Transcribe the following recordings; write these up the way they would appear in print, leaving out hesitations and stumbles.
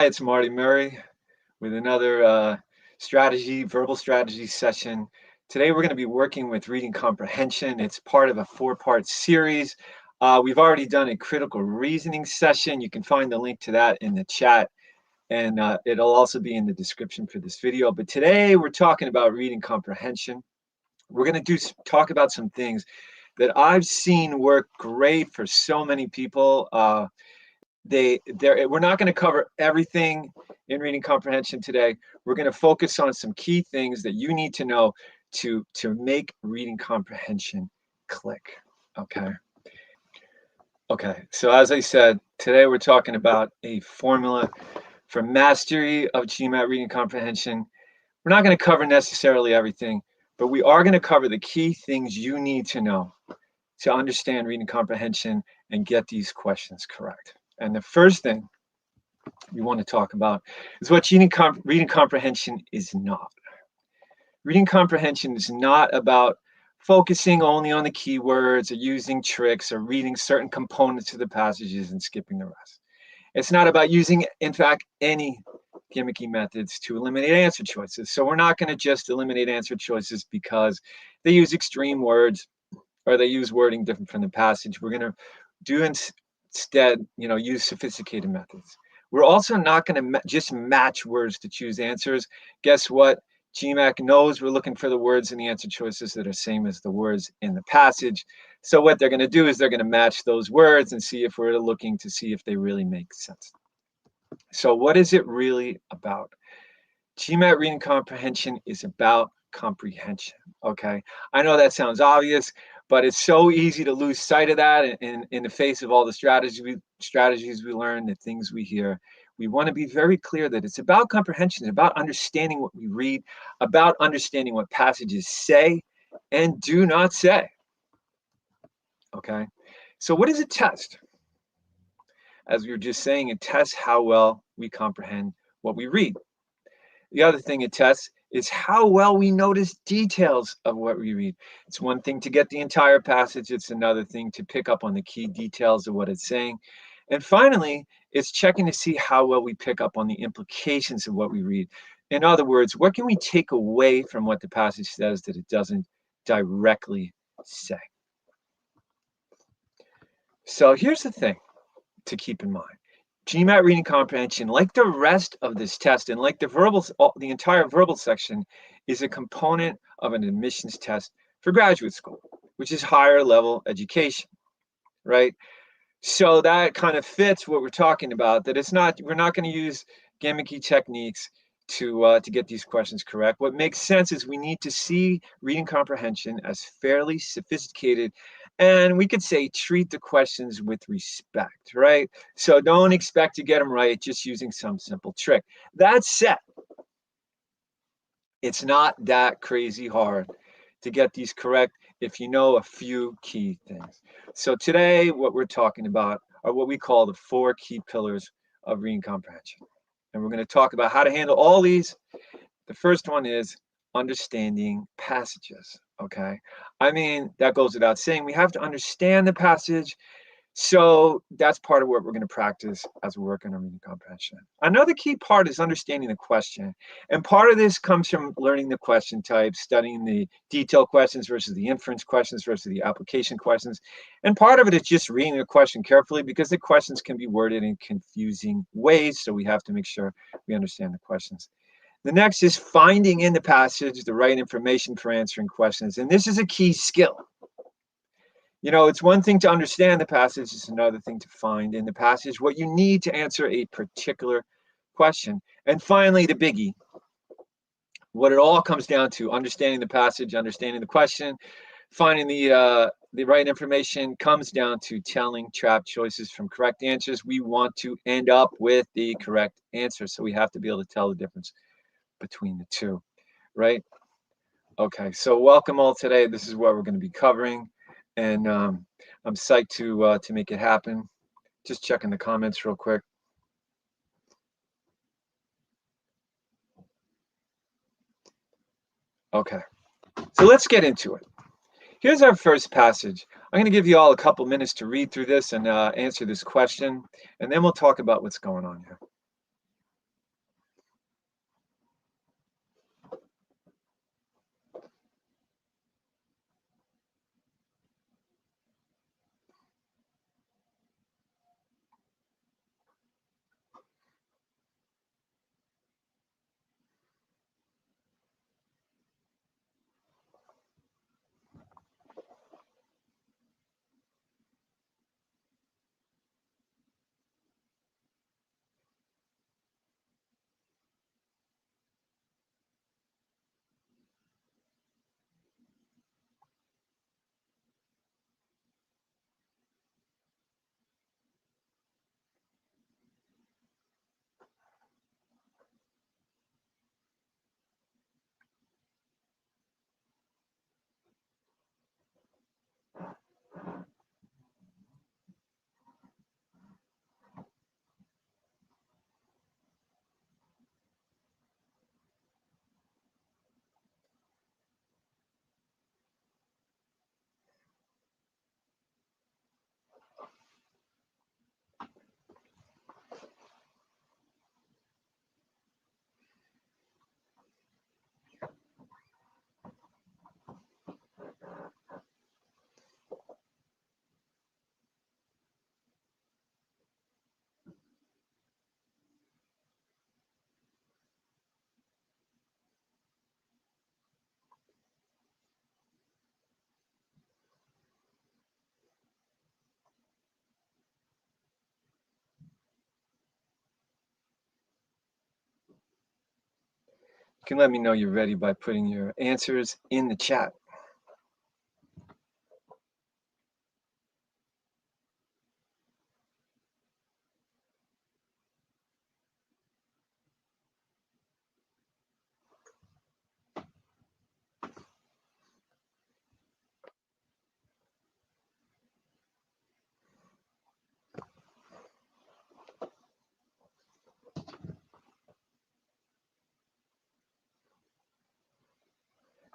It's Marty Murray with another verbal strategy session. Today we're going to be working with reading comprehension. It's part of a four-part series. We've already done a critical reasoning session. You can find the link to that in the chat, and it'll also be in the description for this video. But today we're talking about reading comprehension. We're going to talk about some things that I've seen work great for so many people. We're not going to cover everything in reading comprehension today. We're going to focus on some key things that you need to know to make reading comprehension click. Okay, so as I said, today we're talking about a formula for mastery of GMAT reading comprehension. We're not going to cover necessarily everything, but we are going to cover the key things you need to know to understand reading comprehension and get these questions correct. And the first thing we want to talk about is what reading comprehension is not. Reading comprehension is not about focusing only on the keywords or using tricks or reading certain components of the passages and skipping the rest. It's not about using, in fact, any gimmicky methods to eliminate answer choices. So we're not going to just eliminate answer choices because they use extreme words or they use wording different from the passage. We're going to do instead, use sophisticated methods. We're also not going to just match words to choose answers. Guess what? GMAT knows we're looking for the words in the answer choices that are same as the words in the passage. So what they're going to do is they're going to match those words and see if we're looking to see if they really make sense. So what is it really about? GMAT reading comprehension is about comprehension. Okay, I know that sounds obvious, but it's so easy to lose sight of that in the face of all the strategies we learn, the things we hear. We want to be very clear that it's about comprehension, it's about understanding what we read, about understanding what passages say and do not say. Okay, so what is a test? As we were just saying, it tests how well we comprehend what we read. The other thing it tests is how well we notice details of what we read. It's one thing to get the entire passage. It's another thing to pick up on the key details of what it's saying. And finally, it's checking to see how well we pick up on the implications of what we read. In other words, what can we take away from what the passage says that it doesn't directly say? So here's the thing to keep in mind. GMAT reading comprehension, like the rest of this test and like the entire verbal section, is a component of an admissions test for graduate school, which is higher level education, right? So that kind of fits what we're talking about, that we're not going to use gimmicky techniques to get these questions correct. What makes sense is we need to see reading comprehension as fairly sophisticated, and we could say treat the questions with respect, right? So don't expect to get them right just using some simple trick. That said, it's not that crazy hard to get these correct if you know a few key things. So today, what we're talking about are what we call the 4 key pillars of reading comprehension. And we're going to talk about how to handle all these. The first one is understanding passages, okay? I mean, that goes without saying. We have to understand the passage. So that's part of what we're going to practice as we're working on reading comprehension. Another key part is understanding the question. And part of this comes from learning the question types, studying the detailed questions versus the inference questions versus the application questions. And part of it is just reading the question carefully because the questions can be worded in confusing ways. So we have to make sure we understand the questions. The next is finding in the passage the right information for answering questions. And this is a key skill. It's one thing to understand the passage, it's another thing to find in the passage what you need to answer a particular question. And finally, the biggie, what it all comes down to, understanding the passage, understanding the question, finding the right information, comes down to telling trap choices from correct answers. We want to end up with the correct answer, so we have to be able to tell the difference between the two, right? Okay, so welcome all today. This is what we're going to be covering. And I'm psyched to make it happen. Just checking the comments real quick. Okay, so let's get into it. Here's our first passage. I'm going to give you all a couple minutes to read through this and answer this question, and then we'll talk about what's going on here. can let me know you're ready by putting your answers in the chat.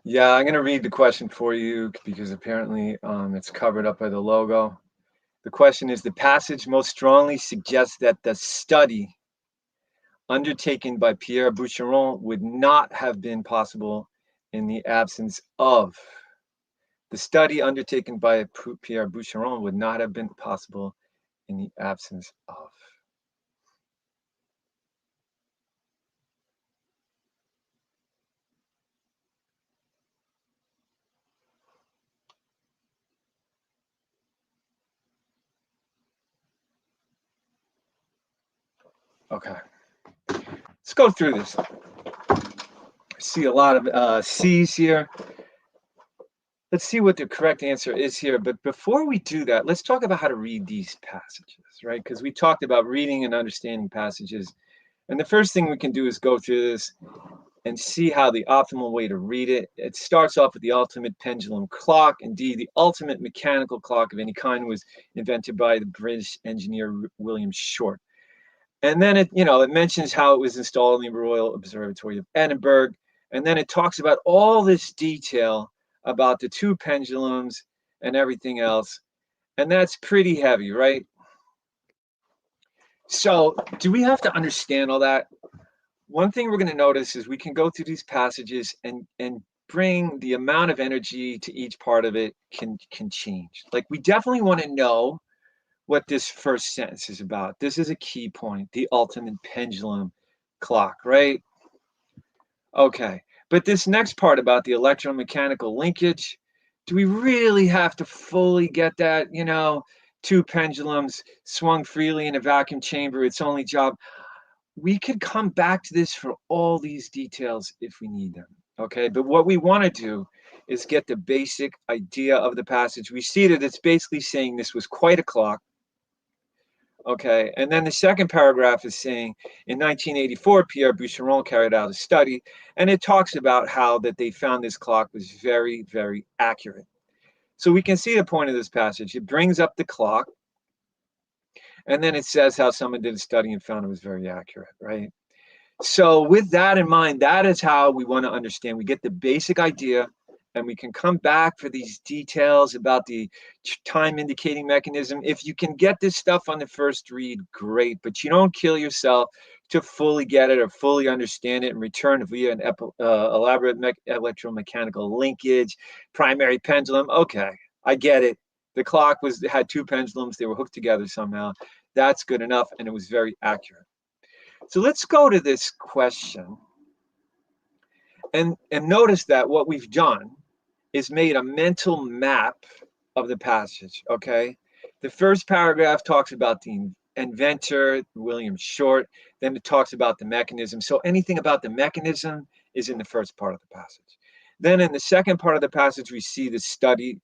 Yeah, I'm going to read the question for you because apparently it's covered up by the logo. The question is, the passage most strongly suggests that the study undertaken by Pierre Boucheron would not have been possible in the absence of. The study undertaken by Pierre Boucheron would not have been possible in the absence of. Okay, let's go through this. I see a lot of C's here. Let's see what the correct answer is here. But before we do that, let's talk about how to read these passages, right? Because we talked about reading and understanding passages. And the first thing we can do is go through this and see how the optimal way to read it. It starts off with the ultimate pendulum clock. Indeed, the ultimate mechanical clock of any kind was invented by the British engineer William Short. And then it mentions how it was installed in the Royal Observatory of Edinburgh. And then it talks about all this detail about the two pendulums and everything else. And that's pretty heavy, right? So do we have to understand all that? One thing we're going to notice is we can go through these passages and bring the amount of energy to each part of it can change. Like, we definitely want to know what this first sentence is about. This is a key point, the ultimate pendulum clock, right? Okay, but this next part about the electromechanical linkage, do we really have to fully get that? Two pendulums swung freely in a vacuum chamber, its only job. We could come back to this for all these details if we need them, okay? But what we want to do is get the basic idea of the passage. We see that it's basically saying this was quite a clock, okay? And then the second paragraph is saying, in 1984, Pierre Boucheron carried out a study, and it talks about how that they found this clock was very, very accurate. So we can see the point of this passage. It brings up the clock, and then it says how someone did a study and found it was very accurate, right? So with that in mind, that is how we want to understand. We get the basic idea, and we can come back for these details about the time indicating mechanism. If you can get this stuff on the first read, great, but you don't kill yourself to fully get it or fully understand it and return via an elaborate electromechanical linkage, primary pendulum. Okay, I get it. The clock had two pendulums. They were hooked together somehow. That's good enough, and it was very accurate. So let's go to this question and notice that what we've done is made a mental map of the passage, okay? The first paragraph talks about the inventor, William Short. Then it talks about the mechanism. So anything about the mechanism is in the first part of the passage. Then in the second part of the passage, we see the study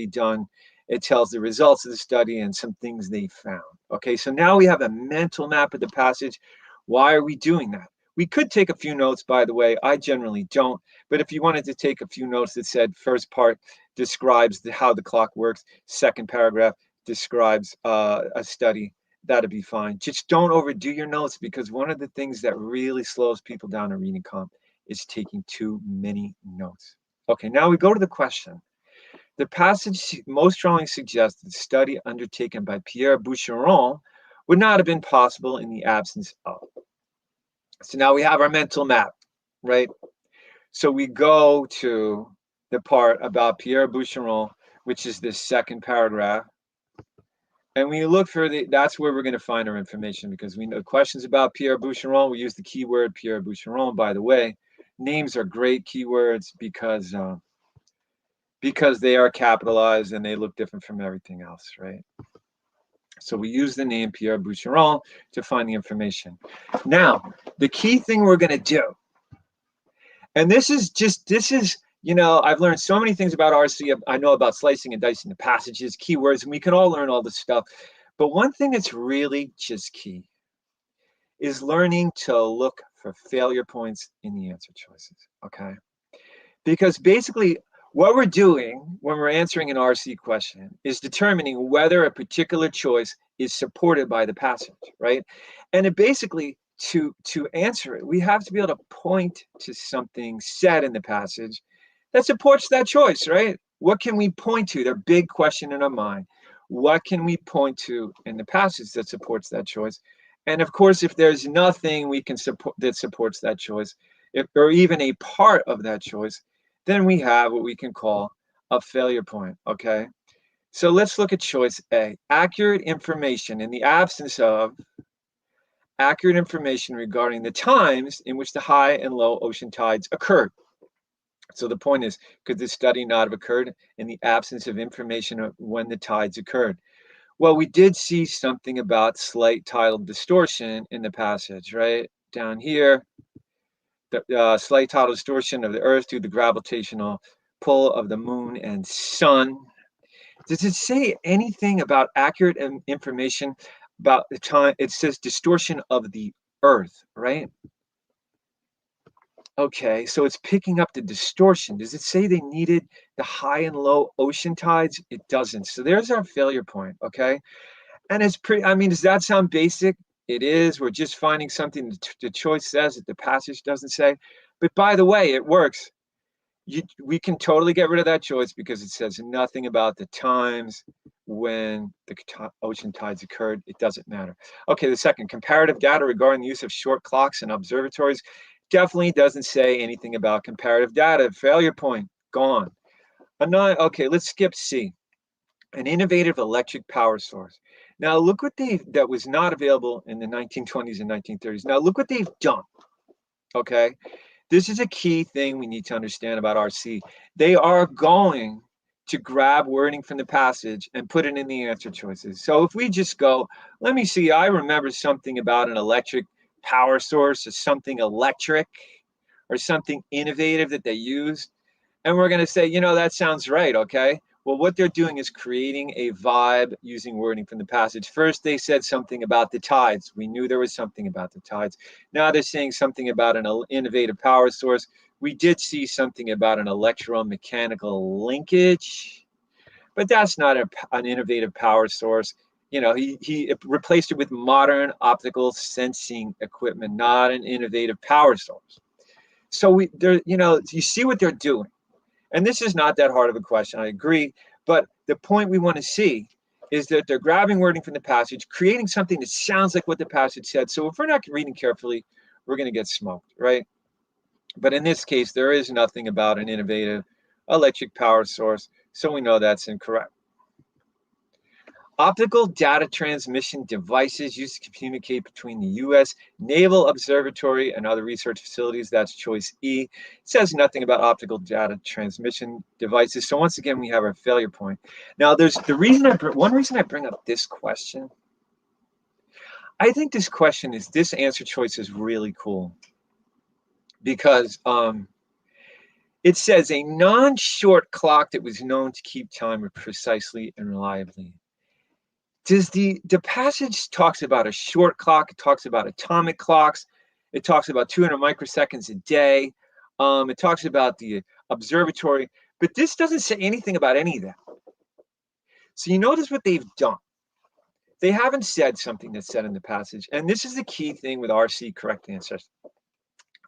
done. It tells the results of the study and some things they found. Okay, so now we have a mental map of the passage. Why are we doing that? We could take a few notes, by the way. I generally don't. But if you wanted to take a few notes that said first part describes how the clock works, second paragraph describes a study, that'd be fine. Just don't overdo your notes, because one of the things that really slows people down in reading comp is taking too many notes. Okay, now we go to the question. The passage most strongly suggests that the study undertaken by Pierre Boucheron would not have been possible in the absence of. So now we have our mental map, right? So we go to the part about Pierre Boucheron, which is this second paragraph. And we look for that's where we're going to find our information, because we know questions about Pierre Boucheron. We use the keyword Pierre Boucheron, by the way. Names are great keywords because they are capitalized and they look different from everything else, right? So we use the name Pierre Boucheron to find the information. Now, the key thing we're going to do And this is, you know, I've learned so many things about RC. I know about slicing and dicing the passages, keywords, and we can all learn all this stuff. But one thing that's really just key is learning to look for failure points in the answer choices, okay? Because basically, what we're doing when we're answering an RC question is determining whether a particular choice is supported by the passage, right? And it basically, to answer it, we have to be able to point to something said in the passage that supports that choice, right? What can we point to? The big question in our mind. What can we point to in the passage that supports that choice? And of course, if there's nothing we can support that supports that choice, if, or even a part of that choice, then we have what we can call a failure point, okay? So let's look at choice A. Accurate information in the absence of accurate information regarding the times in which the high and low ocean tides occurred. So the point is, could this study not have occurred in the absence of information of when the tides occurred? Well, we did see something about slight tidal distortion in the passage, right? Down here, the slight tidal distortion of the Earth due to the gravitational pull of the moon and sun. Does it say anything about accurate information about the time? It says distortion of the Earth, right? Okay, so it's picking up the distortion. Does it say they needed the high and low ocean tides? It doesn't. So there's our failure point, okay? And it's pretty, I mean, does that sound basic? It is. We're just finding something the choice says that the passage doesn't say. But by the way, it works. We can totally get rid of that choice because it says nothing about the times when the ocean tides occurred. It doesn't matter. Okay, the second, comparative data regarding the use of short clocks and observatories definitely doesn't say anything about comparative data. Failure point, gone. Okay, let's skip C. An innovative electric power source. Now look what that was not available in the 1920s and 1930s. Now look what they've done, okay? This is a key thing we need to understand about RC. They are going to grab wording from the passage and put it in the answer choices. So if we just go, let me see, I remember something about an electric power source or something electric or something innovative that they used. And we're going to say, you know, that sounds right, okay? Well, what they're doing is creating a vibe using wording from the passage. First, they said something about the tides. We knew there was something about the tides. Now they're saying something about an innovative power source. We did see something about an electromechanical linkage, but that's not an innovative power source. You know, he replaced it with modern optical sensing equipment, not an innovative power source. So you know, you see what they're doing. And this is not that hard of a question, I agree. But the point we want to see is that they're grabbing wording from the passage, creating something that sounds like what the passage said. So if we're not reading carefully, we're going to get smoked, right? But in this case, there is nothing about an innovative electric power source, so we know that's incorrect. Optical data transmission devices used to communicate between the U.S. Naval Observatory and other research facilities. That's choice E. It says nothing about optical data transmission devices. So once again, we have our failure point. Now, there's one reason I bring up this question. I think this answer choice is really cool because it says a non-short clock that was known to keep time precisely and reliably. Does the passage talks about a short clock, it talks about atomic clocks, it talks about 200 microseconds a day, it talks about the observatory, but this doesn't say anything about any of that. So you notice what they've done. They haven't said something that's said in the passage, and this is the key thing with RC correct answers.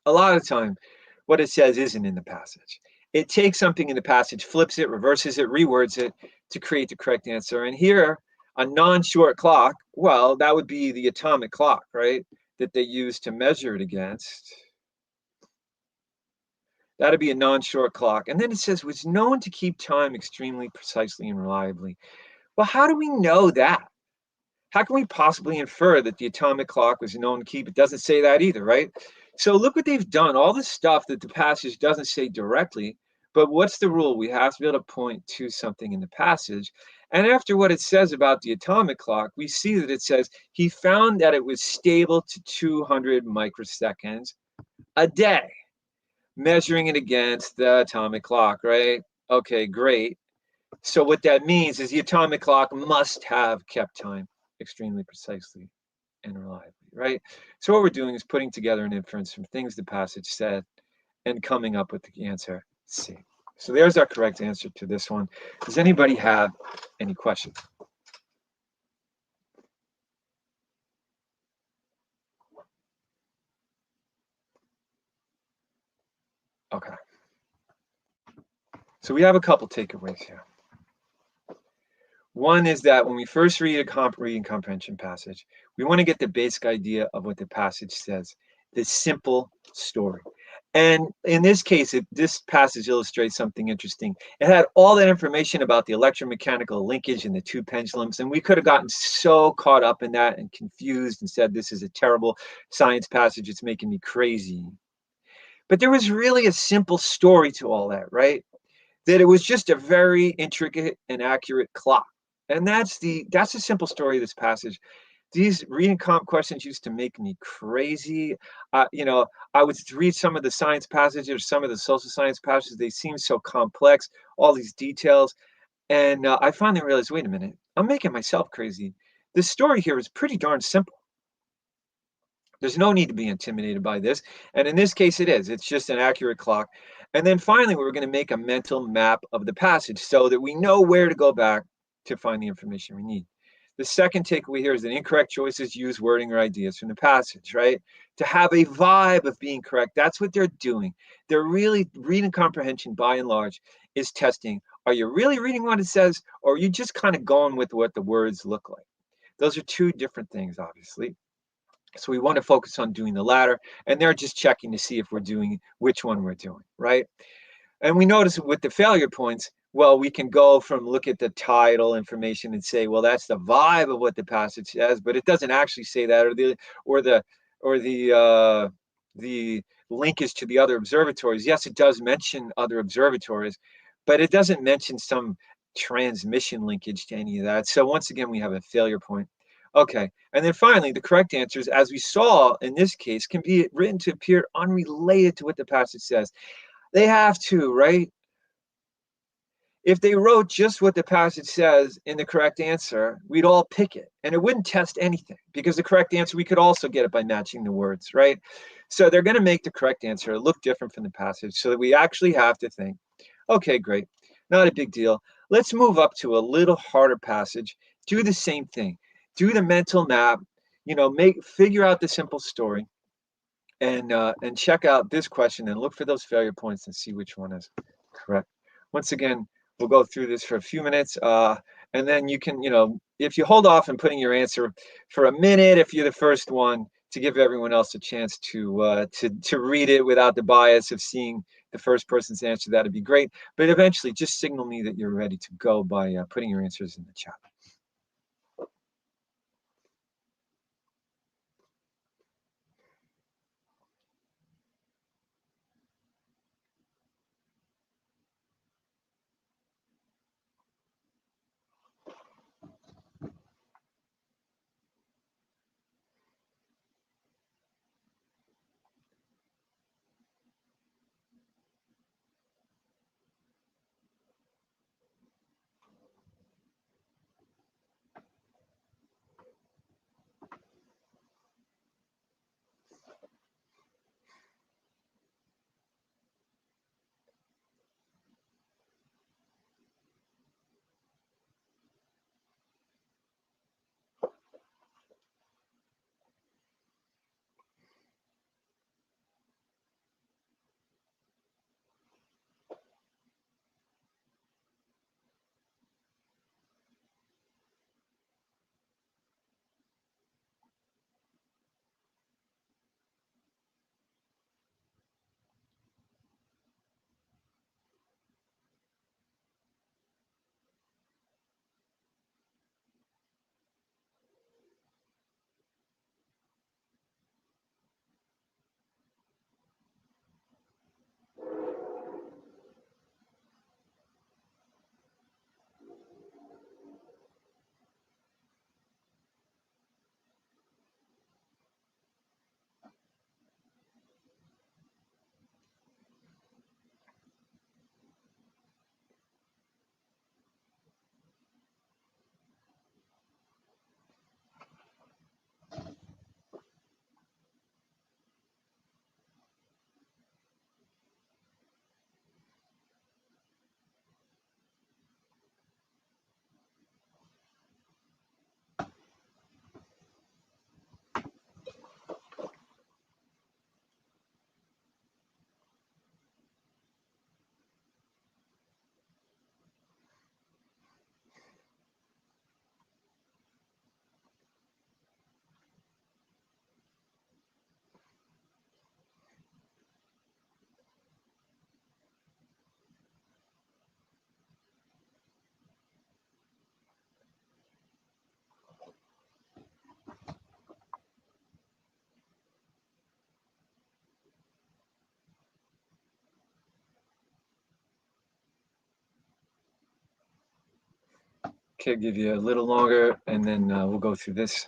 A lot of time, what it says isn't in the passage. It takes something in the passage, flips it, reverses it, rewords it to create the correct answer. And here, a non-short clock, well, that would be the atomic clock, right? That they use to measure it against. That'd be a non-short clock. And then it says, was known to keep time extremely precisely and reliably. Well, how do we know that? How can we possibly infer that the atomic clock was known to keep? It doesn't say that either, right? So look what they've done. All this stuff that the passage doesn't say directly, but what's the rule? We have to be able to point to something in the passage. And after what it says about the atomic clock, we see that it says he found that it was stable to 200 microseconds a day. measuring it against the atomic clock, right? Okay, great. So what that means is the atomic clock must have kept time extremely precisely and reliably, right? So what we're doing is putting together an inference from things the passage said and coming up with the answer C. So there's our correct answer to this one. Does anybody have any questions? Okay. So we have a couple takeaways here. One is that when we first read a reading comprehension passage, we want to get the basic idea of what the passage says, the simple story. And in this case, this passage illustrates something interesting. It had all that information about the electromechanical linkage and the two pendulums, and we could have gotten so caught up in that and confused and said, this is a terrible science passage, it's making me crazy. But there was really a simple story to all that, right? That it was just a very intricate and accurate clock. And that's the simple story of this passage. These reading comp questions used to make me crazy. I would read some of the science passages, some of the social science passages. They seem so complex, all these details. And I finally realized, wait a minute, I'm making myself crazy. The story here is pretty darn simple. There's no need to be intimidated by this. And in this case, it is. It's just an accurate clock. And then finally, we're going to make a mental map of the passage so that we know where to go back to find the information we need. The second takeaway here is that incorrect choices use wording or ideas from the passage, right? To have a vibe of being correct. That's what they're doing. They're really reading comprehension by and large is testing. Are you really reading what it says, or are you just kind of going with what the words look like? Those are two different things, obviously. So we want to focus on doing the latter, and they're just checking to see if we're doing which one we're doing, right? And we notice with the failure points, well, we can go from look at the title information and say, well, that's the vibe of what the passage says, but it doesn't actually say that, or the linkage to the other observatories. Yes, it does mention other observatories, but it doesn't mention some transmission linkage to any of that. So once again, we have a failure point. Okay, and then finally, the correct answers, as we saw in this case, can be written to appear unrelated to what the passage says. They have to, right? If they wrote just what the passage says in the correct answer, we'd all pick it and it wouldn't test anything because the correct answer, we could also get it by matching the words, right? So they're going to make the correct answer look different from the passage so that we actually have to think, okay, great, not a big deal. Let's move up to a little harder passage, do the same thing, do the mental map, figure out the simple story and check out this question and look for those failure points and see which one is correct. Once again, we'll go through this for a few minutes, and then you can, if you hold off on putting your answer for a minute, if you're the first one, to give everyone else a chance to read it without the bias of seeing the first person's answer, that'd be great. But eventually, just signal me that you're ready to go by putting your answers in the chat. Okay, I'll give you a little longer, and then we'll go through this.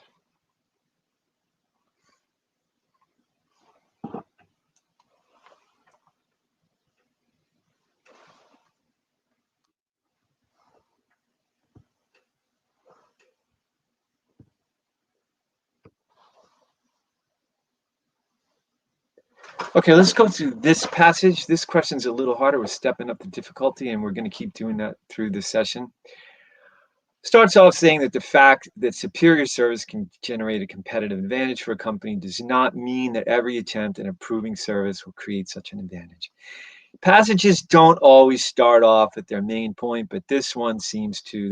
Okay, let's go through this passage. This question's a little harder. We're stepping up the difficulty, and we're going to keep doing that through this session. Starts off saying that the fact that superior service can generate a competitive advantage for a company does not mean that every attempt at improving service will create such an advantage. Passages don't always start off at their main point, but this one seems to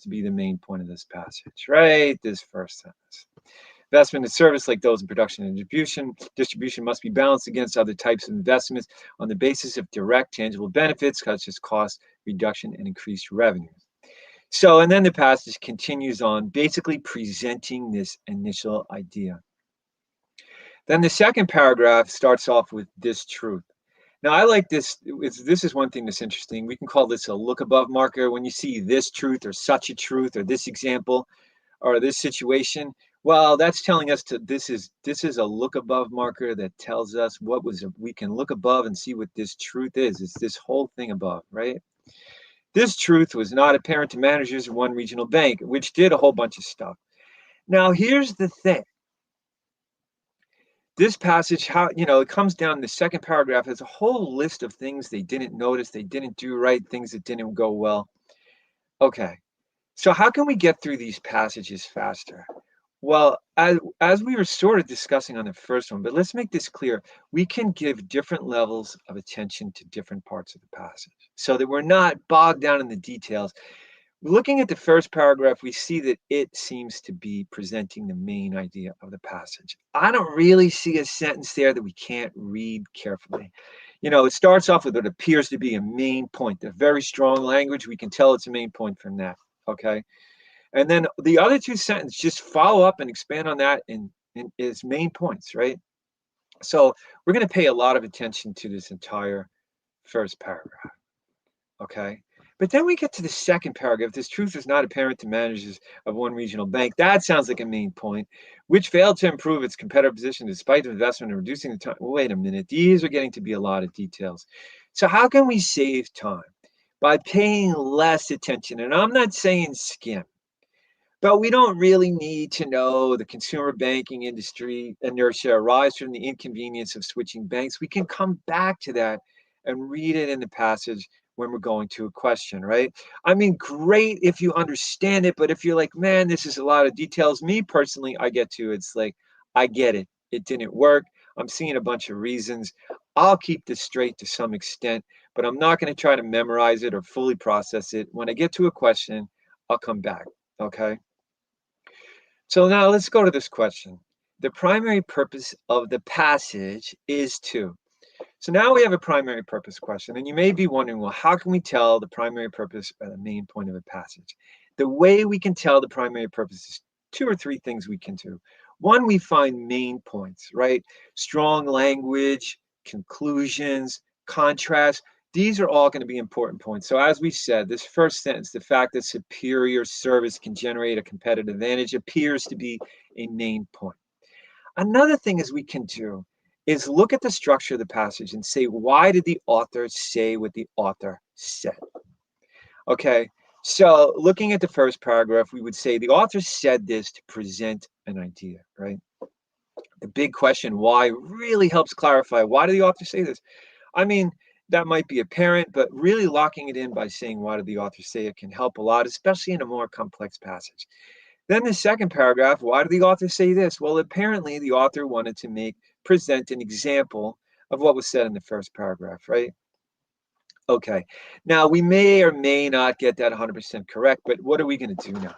be the main point of this passage, right? This first sentence. Investment in service, like those in production and distribution must be balanced against other types of investments on the basis of direct tangible benefits, such as cost reduction and increased revenues. So, and then the passage continues on, basically presenting this initial idea. Then the second paragraph starts off with this truth. Now, I like this. This is one thing that's interesting. We can call this a look above marker. When you see this truth or such a truth or this example or this situation, well, that's telling us this is a look above marker that tells us we can look above and see what this truth is. It's this whole thing above, right? This truth was not apparent to managers of one regional bank, which did a whole bunch of stuff. Now, here's the thing. This passage, it comes down in the second paragraph, has a whole list of things they didn't notice, they didn't do right, things that didn't go well. Okay, so how can we get through these passages faster? Well, as we were sort of discussing on the first one, but let's make this clear. We can give different levels of attention to different parts of the passage so that we're not bogged down in the details. Looking at the first paragraph, we see that it seems to be presenting the main idea of the passage. I don't really see a sentence there that we can't read carefully. It starts off with what appears to be a main point, a very strong language. We can tell it's a main point from that, okay? And then the other two sentences just follow up and expand on that in its main points, right? So we're going to pay a lot of attention to this entire first paragraph, okay? But then we get to the second paragraph. This truth is not apparent to managers of one regional bank. That sounds like a main point, which failed to improve its competitive position despite the investment in reducing the time. Well, wait a minute. These are getting to be a lot of details. So how can we save time? By paying less attention. And I'm not saying skim, but we don't really need to know the consumer banking industry inertia arise from the inconvenience of switching banks. We can come back to that and read it in the passage when we're going to a question, right? I mean, great if you understand it, but if you're like, man, this is a lot of details. Me personally, it's like, I get it. It didn't work. I'm seeing a bunch of reasons. I'll keep this straight to some extent, but I'm not going to try to memorize it or fully process it. When I get to a question, I'll come back, okay? So now let's go to this question. The primary purpose of the passage is to. So now we have a primary purpose question, and you may be wondering, well, how can we tell the primary purpose or the main point of a passage? The way we can tell the primary purpose is two or three things we can do. One, we find main points, right? Strong language, conclusions, contrast. These are all going to be important points. So as we said, this first sentence, the fact that superior service can generate a competitive advantage appears to be a main point. Another thing is we can do is look at the structure of the passage and say, why did the author say what the author said? Okay, so looking at the first paragraph, we would say the author said this to present an idea, right? The big question, why, really helps clarify, why did the author say this? I mean, that might be apparent, but really locking it in by saying, why did the author say it, can help a lot, especially in a more complex passage. Then the second paragraph, why did the author say this? Well, apparently the author wanted to present an example of what was said in the first paragraph, right? Okay, now we may or may not get that 100% correct, but what are we going to do now?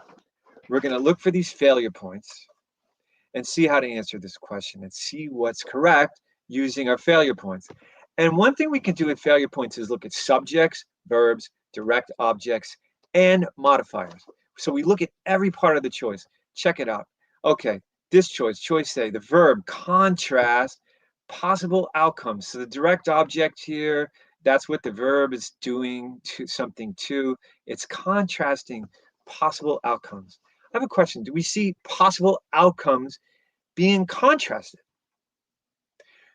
We're going to look for these failure points and see how to answer this question and see what's correct using our failure points. And one thing we can do with failure points is look at subjects, verbs, direct objects, and modifiers. So we look at every part of the choice. Check it out. Okay, this choice A, the verb, contrast, possible outcomes. So the direct object here, that's what the verb is doing to something to. It's contrasting possible outcomes. I have a question. Do we see possible outcomes being contrasted?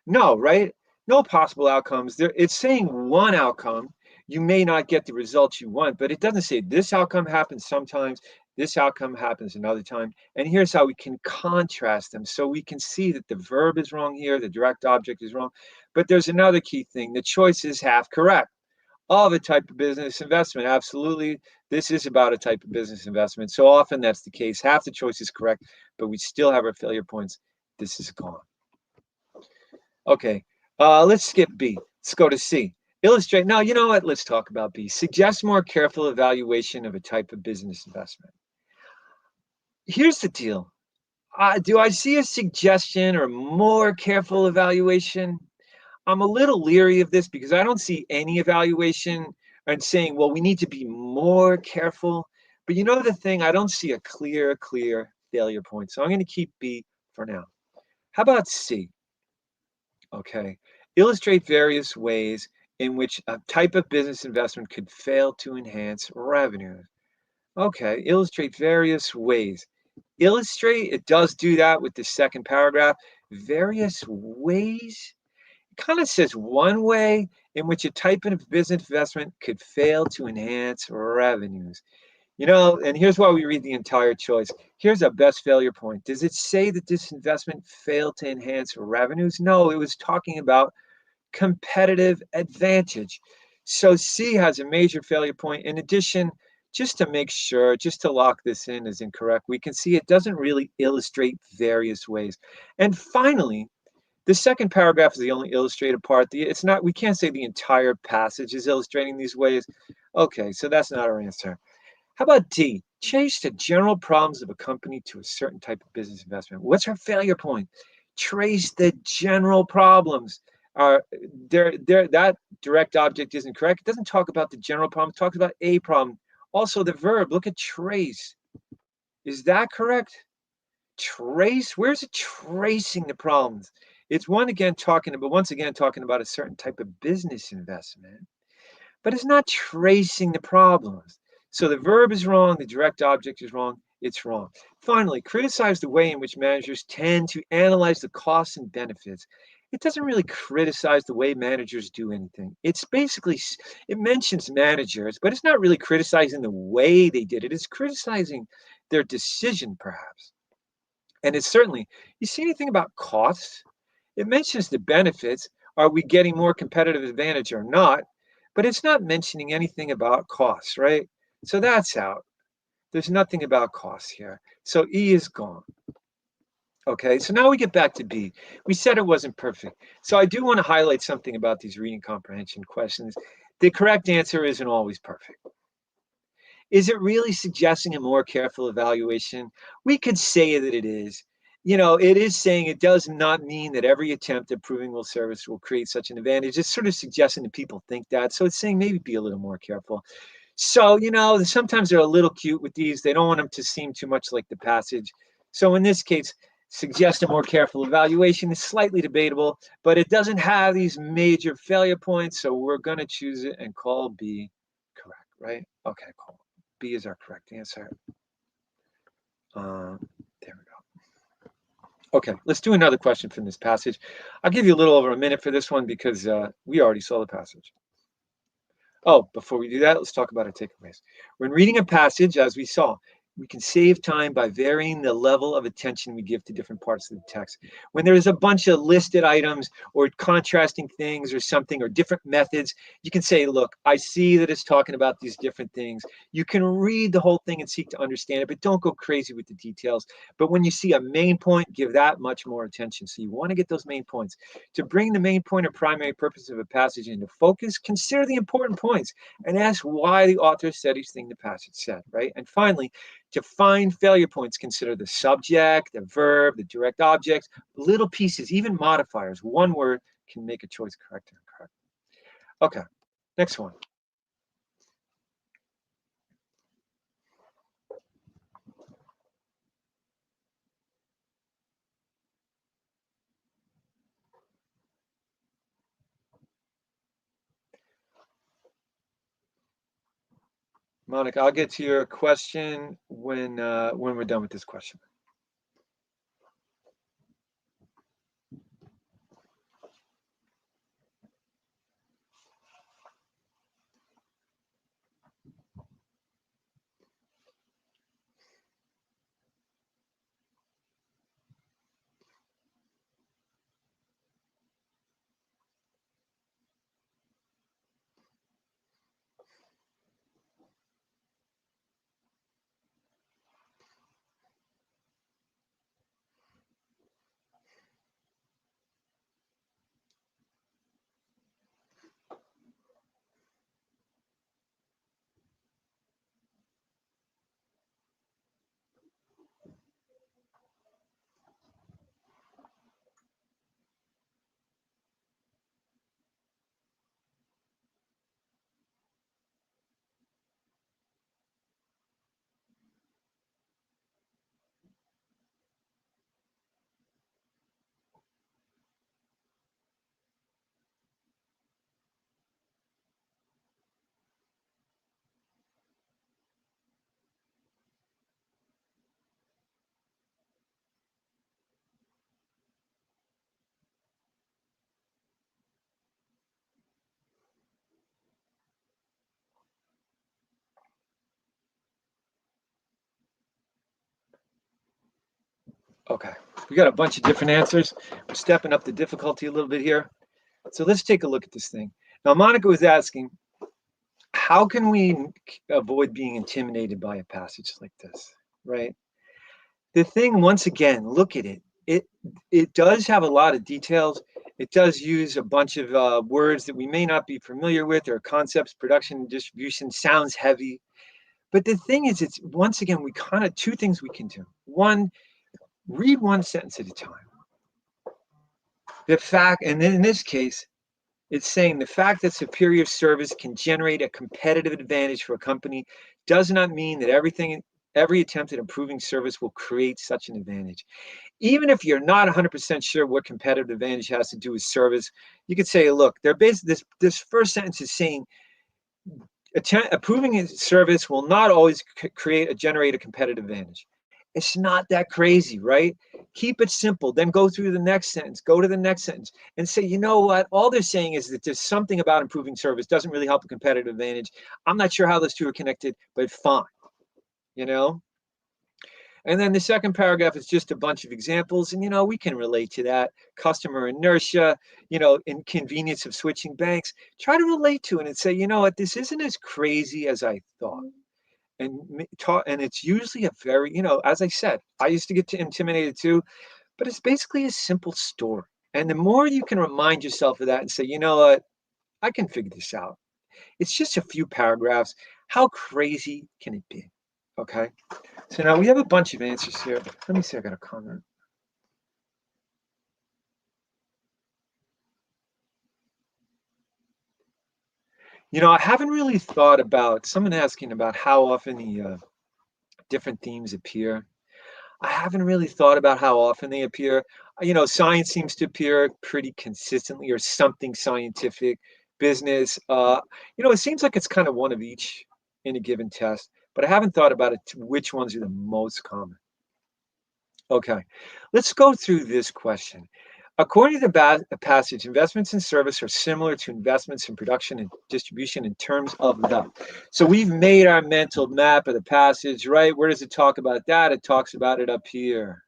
No, right? No possible outcomes. It's saying one outcome. You may not get the results you want, but it doesn't say this outcome happens sometimes, this outcome happens another time. And here's how we can contrast them. So we can see that the verb is wrong here, the direct object is wrong. But there's another key thing. The choice is half correct. Of a type of business investment. Absolutely. This is about a type of business investment. So often that's the case. Half the choice is correct, but we still have our failure points. This is gone. Okay, let's skip B. Let's go to C. Illustrate. No, you know what? Let's talk about B. Suggest more careful evaluation of a type of business investment. Here's the deal. Do I see a suggestion or more careful evaluation? I'm a little leery of this because I don't see any evaluation and saying, well, we need to be more careful. But you know the thing, I don't see a clear failure point. So I'm going to keep B for now. How about C? Okay. Illustrate various ways in which a type of business investment could fail to enhance revenue. Okay. Illustrate various ways. Illustrate, it does do that with the second paragraph. Various ways. Kind of says one way in which a type of business investment could fail to enhance revenues. You know, and here's why we read the entire choice. Here's our best failure point. Does it say that this investment failed to enhance revenues? No, it was talking about competitive advantage. So C has a major failure point. In addition, just to make sure, just to lock this in as incorrect, we can see it doesn't really illustrate various ways. And finally, the second paragraph is the only illustrated part. It's not, we can't say the entire passage is illustrating these ways. Okay, so that's not our answer. How about D? Change the general problems of a company to a certain type of business investment. What's our failure point? Trace the general problems. That direct object isn't correct. It doesn't talk about the general problem. It talks about a problem. Also, the verb, look at trace. Is that correct? Trace? Where's it tracing the problems? It's once again talking about a certain type of business investment, but it's not tracing the problems. So the verb is wrong, the direct object is wrong, it's wrong. Finally, criticize the way in which managers tend to analyze the costs and benefits. It doesn't really criticize the way managers do anything. It's basically, it mentions managers, but it's not really criticizing the way they did it. It's criticizing their decision, perhaps. And it's certainly, you see anything about costs? It mentions the benefits. Are we getting more competitive advantage or not? But it's not mentioning anything about costs, right? So that's out. There's nothing about costs here. So E is gone. Okay, so now we get back to B. We said it wasn't perfect. So I do want to highlight something about these reading comprehension questions. The correct answer isn't always perfect. Is it really suggesting a more careful evaluation? We could say that it is. You know, it is saying it does not mean that every attempt at proving will service will create such an advantage. It's sort of suggesting that people think that. So it's saying maybe be a little more careful. So, you know, sometimes they're a little cute with these. They don't want them to seem too much like the passage. So in this case, suggest a more careful evaluation is slightly debatable, but it doesn't have these major failure points. So we're going to choose it and call B correct, right? Okay, cool. B is our correct answer. There we go. Okay, let's do another question from this passage. I'll give you a little over a minute for this one because we already saw the passage. Oh, before we do that, let's talk about our takeaways. When reading a passage, as we saw, we can save time by varying the level of attention we give to different parts of the text. When there's a bunch of listed items or contrasting things or something or different methods, you can say, look, I see that it's talking about these different things. You can read the whole thing and seek to understand it, but don't go crazy with the details. But when you see a main point, give that much more attention. So you want to get those main points. To bring the main point or primary purpose of a passage into focus, consider the important points and ask why the author said each thing the passage said, right? And finally, to find failure points, consider the subject, the verb, the direct objects, little pieces, even modifiers. One word can make a choice correct or incorrect. Okay, next one. Monica, I'll get to your question when we're done with this question. Okay, we got a bunch of different answers. We're stepping up the difficulty a little bit here. So let's take a look at this thing. Now, Monica was asking, how can we avoid being intimidated by a passage like this, right? The thing, once again, look at it. It does have a lot of details. It does use a bunch of words that we may not be familiar with, or concepts, production, and distribution. Sounds heavy. But the thing is, it's once again, we kind of two things we can do. One, read one sentence at a time. The fact, and in this case, it's saying the fact that superior service can generate a competitive advantage for a company does not mean that every attempt at improving service will create such an advantage. Even if you're not 100% sure what competitive advantage has to do with service, you could say, look, they're this first sentence is saying improving service will not always generate a competitive advantage. It's not that crazy, right? Keep it simple. Then go through the next sentence, go to the next sentence, and say, you know what? All they're saying is that there's something about improving service doesn't really help a competitive advantage. I'm not sure how those two are connected, but fine, you know? And then the second paragraph is just a bunch of examples, and we can relate to that. Customer inertia, inconvenience of switching banks. Try to relate to it and say, you know what? This isn't as crazy as I thought. And it's usually a very, as I said, I used to get intimidated too, but it's basically a simple story. And the more you can remind yourself of that and say, you know what, I can figure this out. It's just a few paragraphs. How crazy can it be? Okay. So now we have a bunch of answers here. Let me see, I got a comment. I haven't really thought about someone asking about how often the different themes appear. I haven't really thought about how often they appear. Science seems to appear pretty consistently, or something scientific. Business, it seems like it's kind of one of each in a given test, but I haven't thought about it which ones are the most common. Okay, let's go through this question. According to the passage, investments in service are similar to investments in production and distribution in terms of the. So we've made our mental map of the passage, right? Where does it talk about that? It talks about it up here.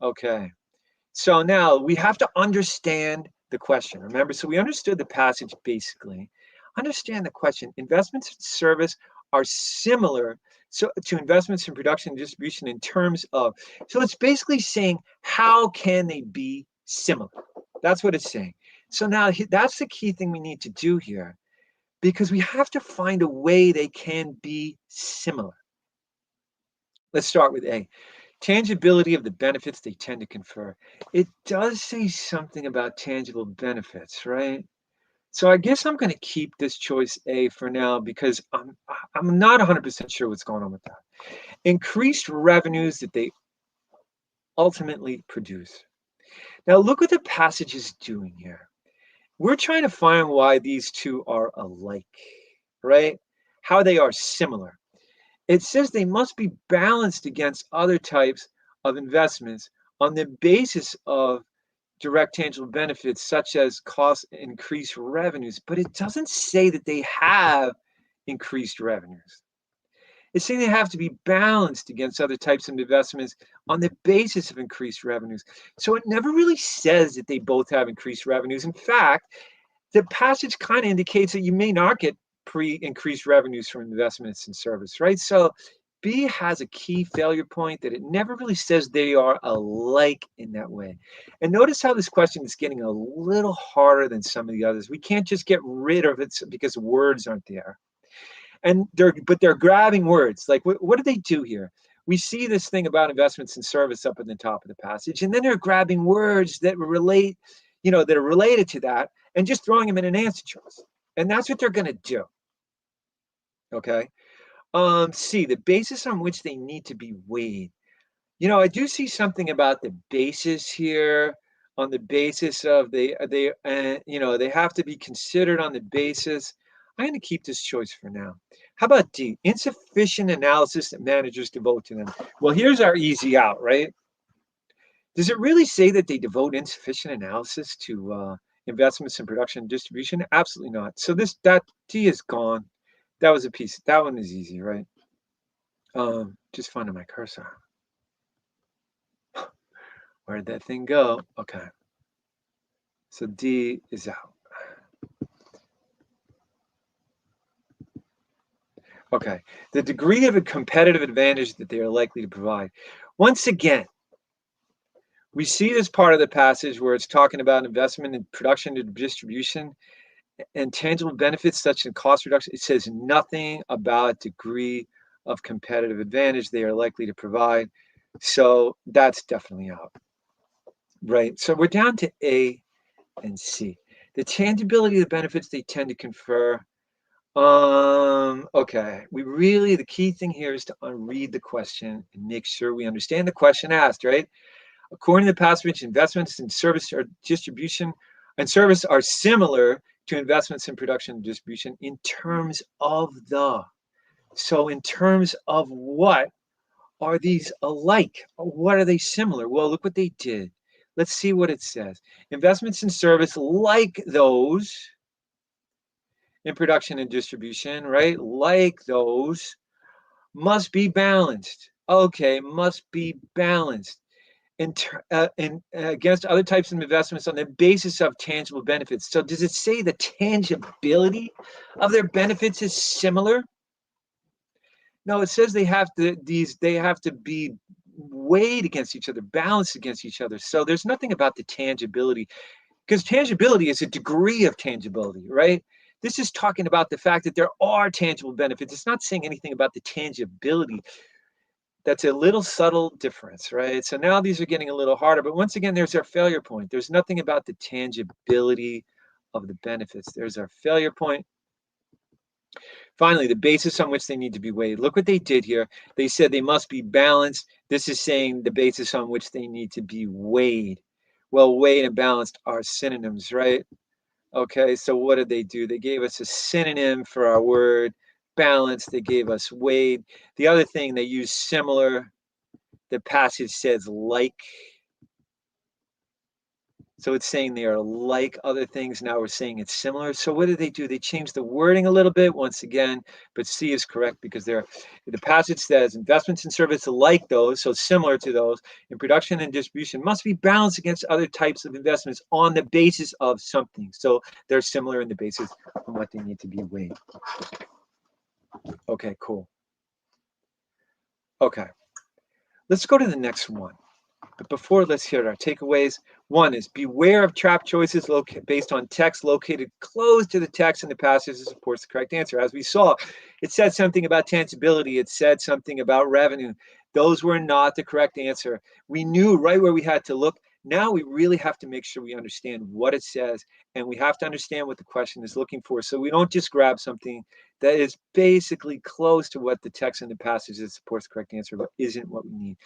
Okay. So now we have to understand the question. Remember, so we understood the passage basically. Understand the question. Investments in service are similar to investments in production and distribution in terms of. So it's basically saying, how can they be similar? That's what it's saying. So now that's the key thing we need to do here, because we have to find a way they can be similar. Let's start with A. Tangibility of the benefits they tend to confer. It does say something about tangible benefits, right? So I guess I'm going to keep this choice A for now, because I'm not 100% sure what's going on with that. Increased revenues that they ultimately produce. Now look what the passage is doing here. We're trying to find why these two are alike, right? how they are similar. It says they must be balanced against other types of investments on the basis of direct tangible benefits, such as cost increased revenues, but it doesn't say that they have increased revenues. It's saying they have to be balanced against other types of investments on the basis of increased revenues. So it never really says that they both have increased revenues. In fact, the passage kind of indicates that you may not get increased revenues from investments in service, right? So B has a key failure point that it never really says they are alike in that way. And notice how this question is getting a little harder than some of the others. We can't just get rid of it because words aren't there. And they're grabbing words. Like, what do they do here? We see this thing about investments in service up at the top of the passage, and then they're grabbing words that relate, that are related to that, and just throwing them in an answer choice. And that's what they're going to do. Okay. C, the basis on which they need to be weighed. I do see something about the basis here, on the basis of they have to be considered on the basis. I'm going to keep this choice for now. How about D, insufficient analysis that managers devote to them? Well, here's our easy out, right? Does it really say that they devote insufficient analysis to investments in production and distribution? Absolutely not. So that D is gone. That was a piece. That one is easy, right? Just finding my cursor. Where'd that thing go? Okay. So D is out. Okay. The degree of a competitive advantage that they are likely to provide. Once again, we see this part of the passage where it's talking about investment in production and distribution and tangible benefits such as cost reduction. It says nothing about degree of competitive advantage they are likely to provide. So that's definitely out. Right. So we're down to A and C. The tangibility of the benefits they tend to confer. Okay. The key thing here is to read the question and make sure we understand the question asked, right? According to the passage, investments in service or distribution and service are similar to investments in production and distribution in terms of the. So in terms of what are these alike? What are they similar? Well, look what they did. Let's see what it says. Investments in service like those in production and distribution, right? Like those must be balanced. Okay, must be balanced against other types of investments on the basis of tangible benefits. So does it say the tangibility of their benefits is similar? No, it says they have to be weighed against each other, balanced against each other. So there's nothing about the tangibility, because tangibility is a degree of tangibility, right? This is talking about the fact that there are tangible benefits. It's not saying anything about the tangibility. That's a little subtle difference, right? So now these are getting a little harder, but once again, there's our failure point. There's nothing about the tangibility of the benefits. There's our failure point. Finally, the basis on which they need to be weighed. Look what they did here. They said they must be balanced. This is saying the basis on which they need to be weighed. Well, weighed and balanced are synonyms, right? Okay, so what did they do? They gave us a synonym for our word balanced. They gave us weighed. The other thing, they used similar. The passage says like. So it's saying they are like other things. Now we're saying it's similar. So what did they do? They changed the wording a little bit once again, but C is correct because the passage says investments in service like those, so similar to those, in production and distribution must be balanced against other types of investments on the basis of something. So they're similar in the basis on what they need to be weighed. Okay, cool. Okay, let's go to the next one. But before, let's hear our takeaways. One is beware of trap choices based on text located close to the text in the passage that supports the correct answer. As we saw, it said something about tangibility. It said something about revenue. Those were not the correct answer. We knew right where we had to look. Now we really have to make sure we understand what it says, and we have to understand what the question is looking for. So we don't just grab something That is basically close to what the text in the passage that supports the correct answer, but isn't what we need.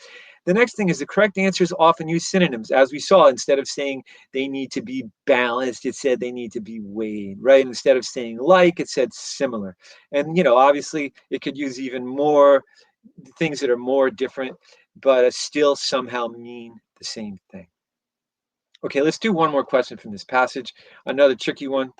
The next thing is the correct answers often use synonyms. As we saw, instead of saying they need to be balanced, it said they need to be weighed, right? Instead of saying like, it said similar. And, obviously it could use even more things that are more different, but still somehow mean the same thing. Okay, let's do one more question from this passage. Another tricky one.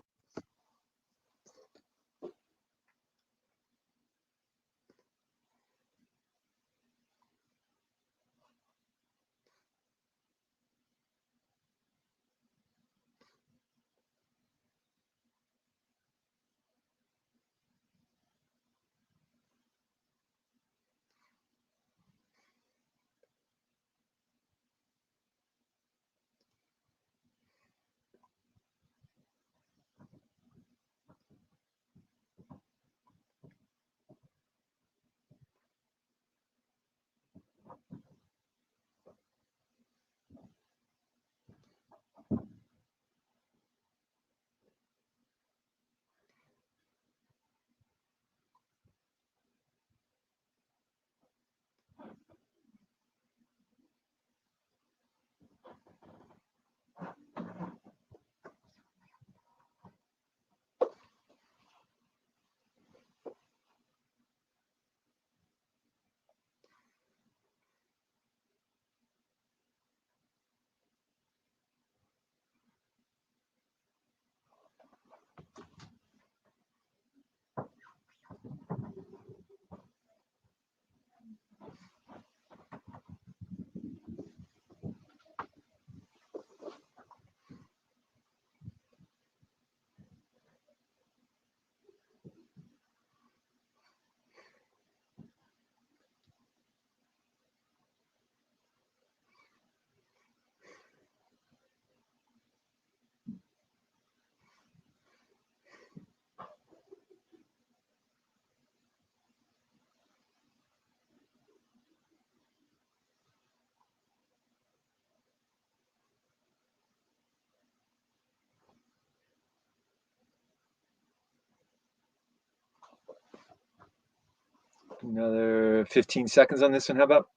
Another 15 seconds on this one. How about?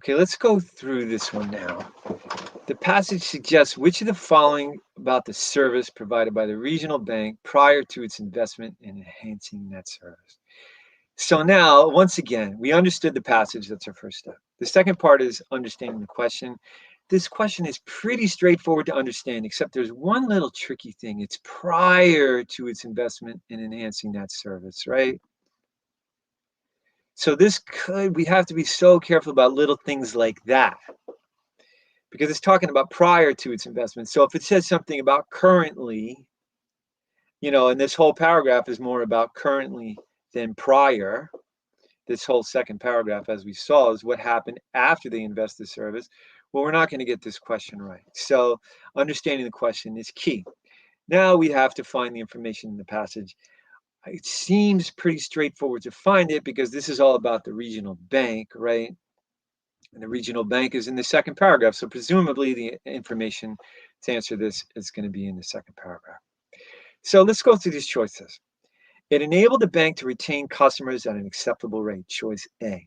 Okay, let's go through this one now. The passage suggests which of the following about the service provided by the regional bank prior to its investment in enhancing that service. So now, once again, we understood the passage. That's our first step. The second part is understanding the question. This question is pretty straightforward to understand, except there's one little tricky thing. It's prior to its investment in enhancing that service, right? So we have to be so careful about little things like that, because it's talking about prior to its investment. So if it says something about currently, and this whole paragraph is more about currently than prior. This whole second paragraph, as we saw, is what happened after they invest the service. Well, we're not going to get this question right. So understanding the question is key. Now we have to find the information in the passage. It seems pretty straightforward to find it because this is all about the regional bank, right? And the regional bank is in the second paragraph. So presumably the information to answer this is going to be in the second paragraph. So let's go through these choices. It enabled the bank to retain customers at an acceptable rate, choice A.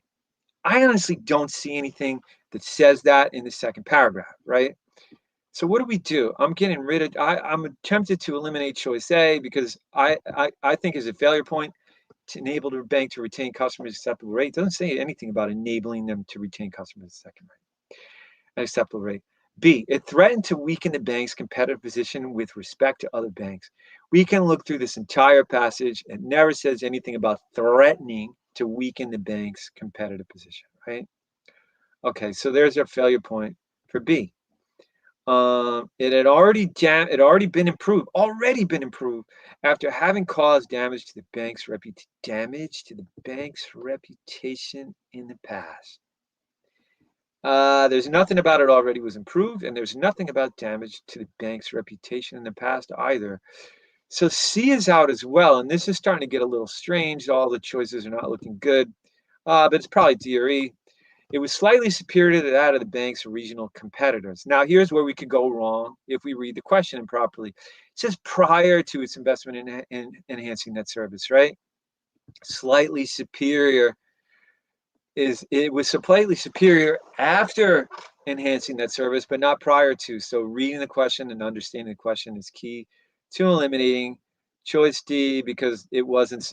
I honestly don't see anything that says that in the second paragraph, right? So what do? I'm tempted to eliminate choice A because I think is a failure point to enable the bank to retain customers at acceptable rate. It doesn't say anything about enabling them to retain customers at an acceptable rate. B, it threatened to weaken the bank's competitive position with respect to other banks. We can look through this entire passage. It never says anything about threatening to weaken the bank's competitive position, right? Okay, so there's our failure point for B. It had already been improved after having caused damage to the bank's reputation in the past. There's nothing about it already was improved, and there's nothing about damage to the bank's reputation in the past either. So C is out as well, and this is starting to get a little strange. All the choices are not looking good, but it's probably D or E. It was slightly superior to that of the bank's regional competitors. Now, here's where we could go wrong if we read the question improperly. It says prior to its investment in enhancing that service, right? Slightly superior it was slightly superior after enhancing that service, but not prior to. So reading the question and understanding the question is key to eliminating choice D, because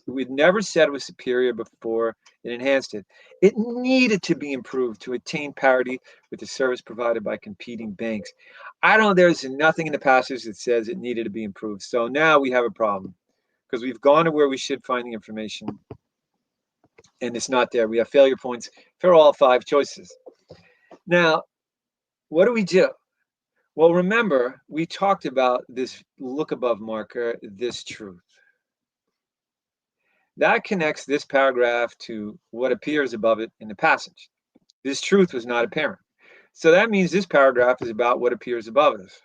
we'd never said it was superior before it enhanced it. It needed to be improved to attain parity with the service provided by competing banks. There's nothing in the passage that says it needed to be improved. So now we have a problem because we've gone to where we should find the information and it's not there. We have failure points for all 5 choices. Now, what do we do? Well, remember, we talked about this look above marker, this truth. That connects this paragraph to what appears above it in the passage. This truth was not apparent. So that means this paragraph is about what appears above us.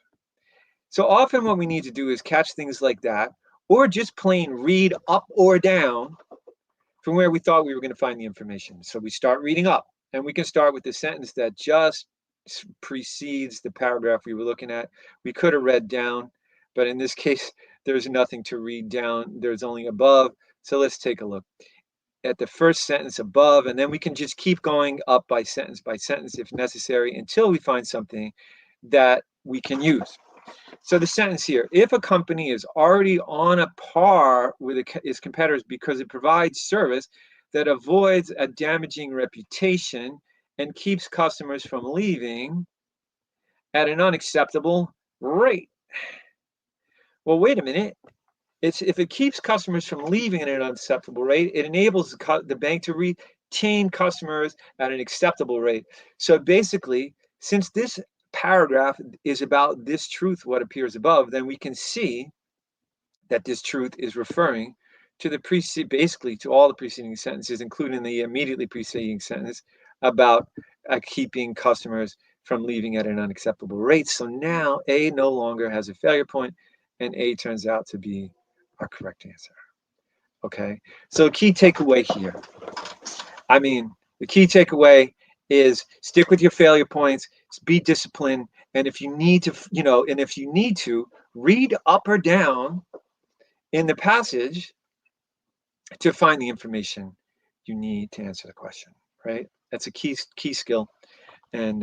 So often what we need to do is catch things like that, or just plain read up or down from where we thought we were going to find the information. So we start reading up, and we can start with the sentence that just precedes the paragraph we were looking at. We could have read down, but in this case, there's nothing to read down. There's only above. So let's take a look at the first sentence above, and then we can just keep going up by sentence if necessary until we find something that we can use. So the sentence here, if a company is already on a par with its competitors because it provides service that avoids a damaging reputation and keeps customers from leaving at an unacceptable rate. Well, wait a minute. If it keeps customers from leaving at an unacceptable rate, it enables the bank to retain customers at an acceptable rate. So basically, since this paragraph is about this truth, what appears above, then we can see that this truth is referring to basically to all the preceding sentences, including the immediately preceding sentence about keeping customers from leaving at an unacceptable rate. So now A no longer has a failure point, and A turns out to be our correct answer. Okay, so key takeaway here. The key takeaway is stick with your failure points, be disciplined, and if you need to, read up or down in the passage to find the information you need to answer the question, right? That's a key skill. And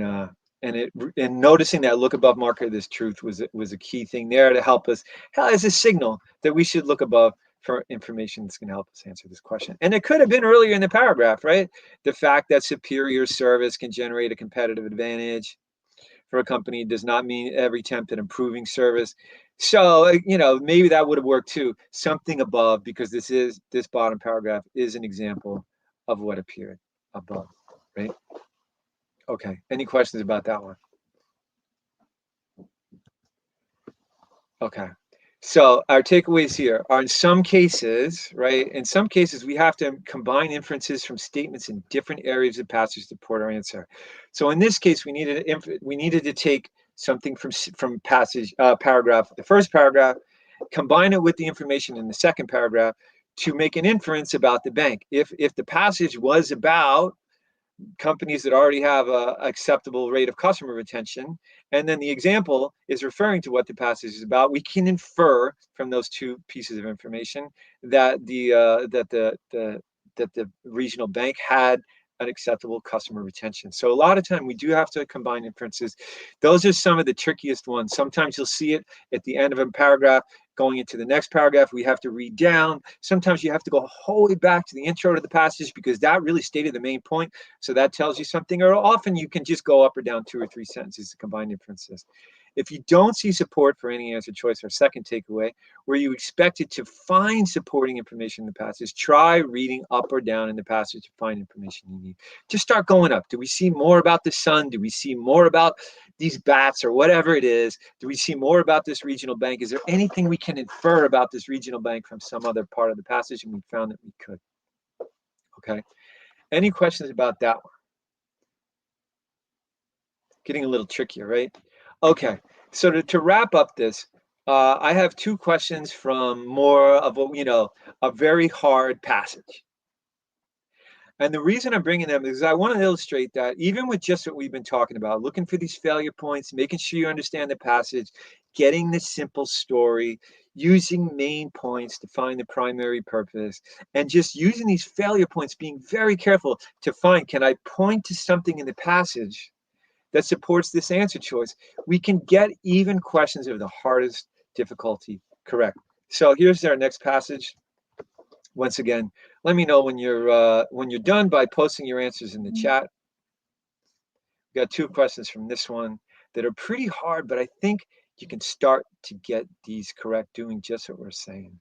noticing that look above marker, this truth was a key thing there to help us as a signal that we should look above for information that's going to help us answer this question. And it could have been earlier in the paragraph, right? The fact that superior service can generate a competitive advantage for a company does not mean every attempt at improving service. So, maybe that would have worked too. Something above, because this bottom paragraph is an example of what appeared above, right? Okay, any questions about that one? Okay, so our takeaways here are in some cases, right? In some cases, we have to combine inferences from statements in different areas of passage to support our answer. So in this case, we needed to take something from paragraph, the first paragraph, combine it with the information in the second paragraph to make an inference about the bank. If the passage was about companies that already have an acceptable rate of customer retention, and then the example is referring to what the passage is about, we can infer from those 2 pieces of information that the regional bank had an acceptable customer retention. So a lot of time we do have to combine inferences. Those are some of the trickiest ones. Sometimes you'll see it at the end of a paragraph. Going into the next paragraph, we have to read down. Sometimes you have to go whole way back to the intro to the passage because that really stated the main point. So that tells you something. Or often you can just go up or down 2 or 3 sentences to combine inferences. If you don't see support for any answer choice, our second takeaway, where you expected to find supporting information in the passage, try reading up or down in the passage to find information you need. Just start going up. Do we see more about the sun? Do we see more about these bats or whatever it is? Do we see more about this regional bank? Is there anything we can infer about this regional bank from some other part of the passage? And we found that we could. Okay. Any questions about that one? Getting a little trickier, right? Okay. So to wrap up this, I have two questions from more of a very hard passage. And the reason I'm bringing them is I want to illustrate that even with just what we've been talking about, looking for these failure points, making sure you understand the passage, getting the simple story, using main points to find the primary purpose, and just using these failure points, being very careful to find, can I point to something in the passage that supports this answer choice? We can get even questions of the hardest difficulty correct. So here's our next passage. Once again, let me know when you're done by posting your answers in the chat. We got two questions from this one that are pretty hard, but I think you can start to get these correct doing just what we're saying.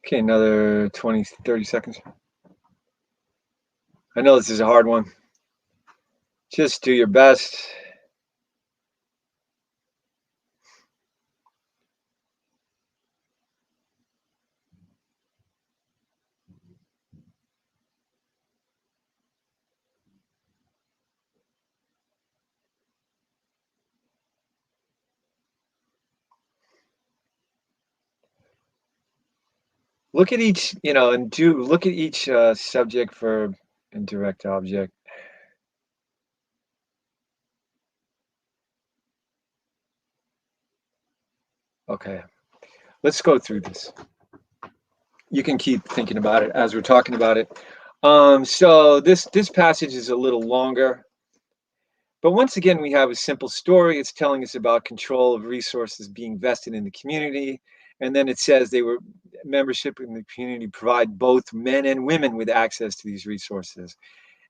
Okay, another 20, 30 seconds. I know this is a hard one. Just do your best. Look at each, and look at each subject, verb, and direct object. Okay, let's go through this. You can keep thinking about it as we're talking about it. So this passage is a little longer, but once again, we have a simple story. It's telling us about control of resources being vested in the community. And then it says membership in the community provide both men and women with access to these resources.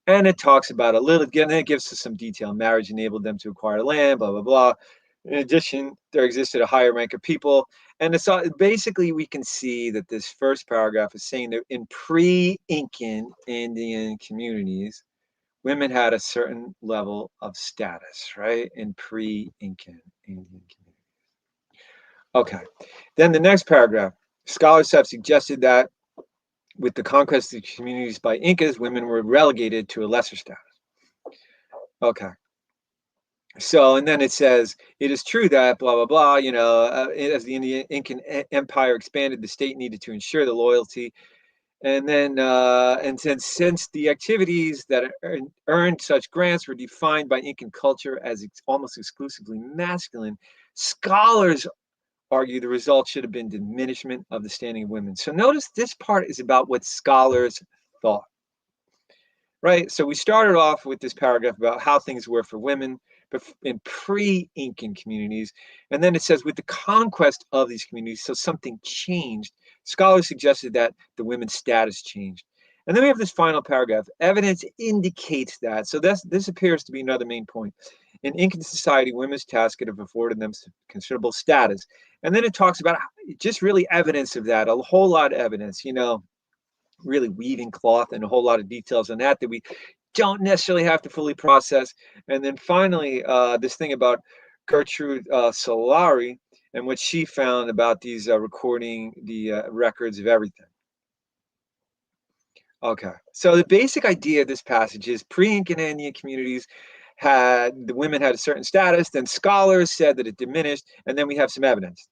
And it talks about a little, again, it gives us some detail. Marriage enabled them to acquire land, blah, blah, blah. In addition, there existed a higher rank of people. And it's basically, we can see that this first paragraph is saying that in pre-Incan Indian communities, women had a certain level of status, right? In pre-Incan Indian communities. Okay, then the next paragraph, scholars have suggested that with the conquest of communities by Incas, women were relegated to a lesser status. Okay. So, and then it says, it is true that blah, blah, blah, as the Incan Empire expanded, the state needed to ensure the loyalty. And then, since the activities that earned such grants were defined by Incan culture as almost exclusively masculine, scholars argue the result should have been diminishment of the standing of women. So notice this part is about what scholars thought, right? So we started off with this paragraph about how things were for women in pre-Incan communities. And then it says with the conquest of these communities, so something changed. Scholars suggested that the women's status changed. And then we have this final paragraph. Evidence indicates that. So this appears to be another main point. In Incan society, women's tasks could have afforded them considerable status. And then it talks about just really evidence of that, a whole lot of evidence, really weaving cloth and a whole lot of details on that we don't necessarily have to fully process. And then finally, this thing about Gertrude Solari and what she found about these recording the records of everything. Okay, so the basic idea of this passage is pre-Incan Indian communities the women had a certain status, then scholars said that it diminished, and then we have some evidence.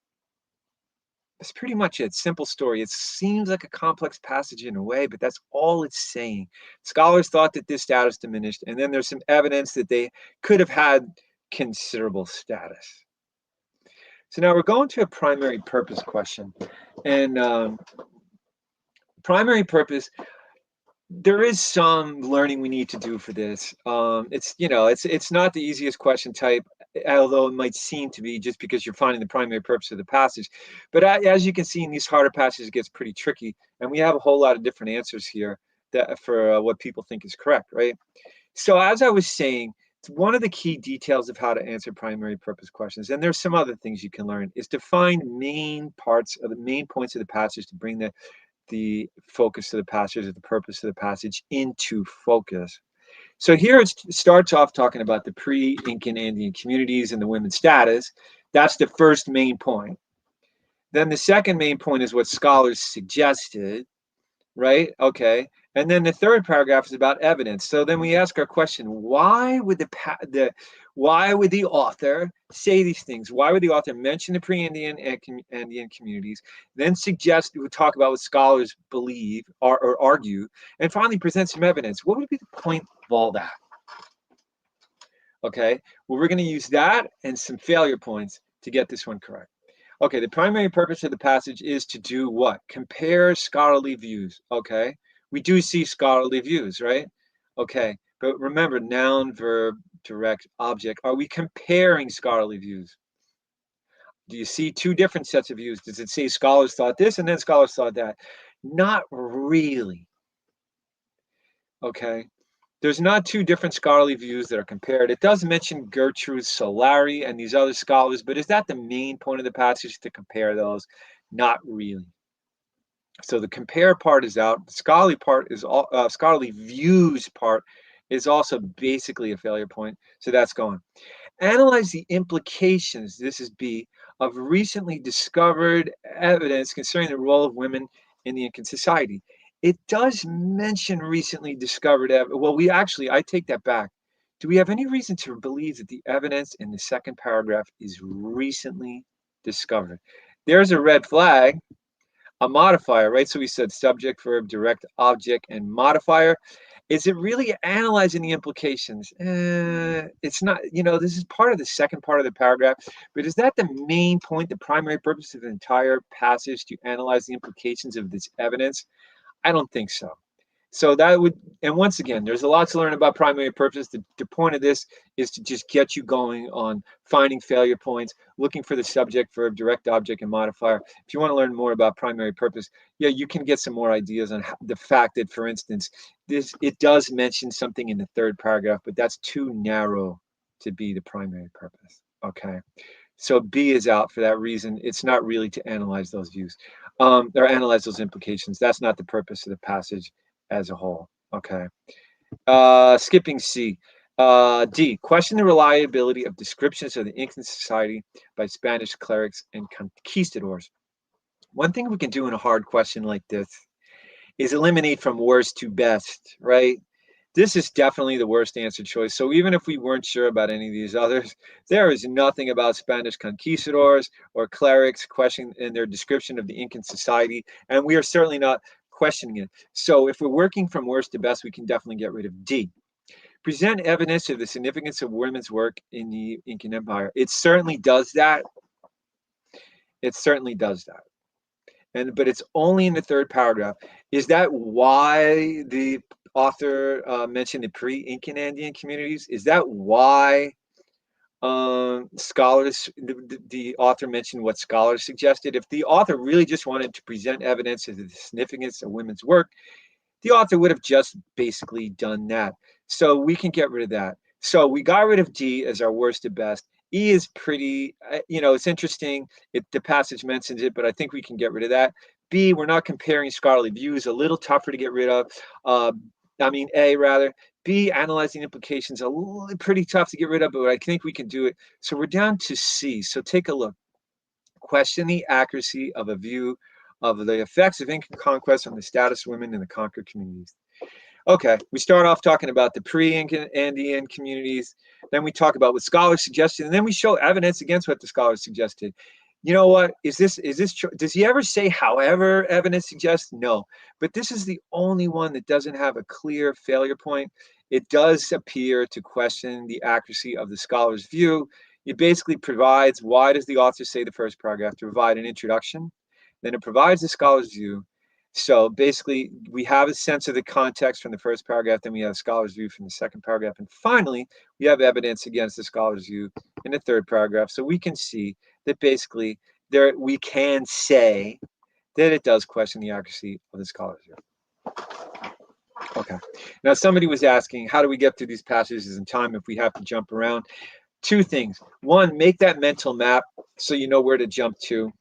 That's pretty much it. Simple story. It seems like a complex passage in a way, but that's all it's saying. Scholars thought that this status diminished, and then there's some evidence that they could have had considerable status. So now we're going to a primary purpose question. And primary purpose, there is some learning we need to do for this. It's not the easiest question type, although it might seem to be just because you're finding the primary purpose of the passage. But as you can see in these harder passages, it gets pretty tricky, and we have a whole lot of different answers here for what people think is correct, right? So as I was saying, it's one of the key details of how to answer primary purpose questions, and there's some other things you can learn, is to find main points of the passage to bring the focus of the passage, or the purpose of the passage into focus. So here it starts off talking about the pre-Incan Indian communities and the women's status. That's the first main point. Then the second main point is what scholars suggested, right? Okay. And then the third paragraph is about evidence. So then we ask our question, why would the author say these things? Why would the author mention the pre-Indian and Indian communities, then talk about what scholars believe or argue, and finally present some evidence? What would be the point of all that? Okay, well, we're going to use that and some failure points to get this one correct. Okay, the primary purpose of the passage is to do what? Compare scholarly views. Okay, we do see scholarly views, right? Okay, but remember, noun, verb, direct, object. Are we comparing scholarly views? Do you see two different sets of views? Does it say scholars thought this and then scholars thought that? Not really. Okay, there's not two different scholarly views that are compared. It does mention Gertrude Solari and these other scholars, but is that the main point of the passage, to compare those? Not really. So the compare part is out. The scholarly part is all scholarly views part is also basically a failure point. So that's gone. Analyze the implications, this is B, of recently discovered evidence concerning the role of women in the Incan society. It does mention recently discovered evidence. Well, I take that back. Do we have any reason to believe that the evidence in the second paragraph is recently discovered? There's a red flag, a modifier, right? So we said subject, verb, direct, object, and modifier. Is it really analyzing the implications? It's not, this is part of the second part of the paragraph, but is that the main point, the primary purpose of the entire passage, to analyze the implications of this evidence? I don't think so. So that would, and once again, there's a lot to learn about primary purpose. The point of this is to just get you going on finding failure points, looking for the subject, verb, direct object, and modifier. If you want to learn more about primary purpose, yeah, you can get some more ideas on the fact that, for instance, it does mention something in the third paragraph, but that's too narrow to be the primary purpose. Okay. So B is out for that reason. It's not really to analyze those views or analyze those implications. That's not the purpose of the passage as a whole. Okay. Skipping C. D. Question the reliability of descriptions of the Incan society by Spanish clerics and conquistadors. One thing we can do in a hard question like this is eliminate from worst to best, right? This is definitely the worst answer choice. So even if we weren't sure about any of these others, there is nothing about Spanish conquistadors or clerics questioning in their description of the Incan society, and we are certainly not questioning it. So if we're working from worst to best, we can definitely get rid of D. Present evidence of the significance of women's work in the Incan Empire. It certainly does that. It certainly does that. But it's only in the third paragraph. Is that why the author mentioned the pre-Incan Andean communities? Is that why the author mentioned what scholars suggested? If the author really just wanted to present evidence of the significance of women's work, the author would have just basically done that. So we can get rid of that. So we got rid of D as our worst to best. E is pretty, it's interesting. The passage mentions it, but I think we can get rid of that. B, we're not comparing scholarly views, a little tougher to get rid of. A rather. B, analyzing implications, pretty tough to get rid of, but I think we can do it. So we're down to C. So take a look. Question the accuracy of a view of the effects of Incan conquest on the status of women in the conquered communities. Okay, we start off talking about the pre-Incan Andean communities. Then we talk about what scholars suggested, and then we show evidence against what the scholars suggested. You know what? Does he ever say however evidence suggests? No, but this is the only one that doesn't have a clear failure point. It does appear to question the accuracy of the scholar's view. It basically provides, why does the author say the first paragraph? To provide an introduction. Then it provides the scholar's view. So basically, we have a sense of the context from the first paragraph, then we have scholar's view from the second paragraph, and finally, we have evidence against the scholar's view in the third paragraph. So we can see that basically, we can say that it does question the accuracy of the scholar's view. Okay. Now, somebody was asking, how do we get through these passages in time if we have to jump around? Two things. One, make that mental map so you know where to jump to.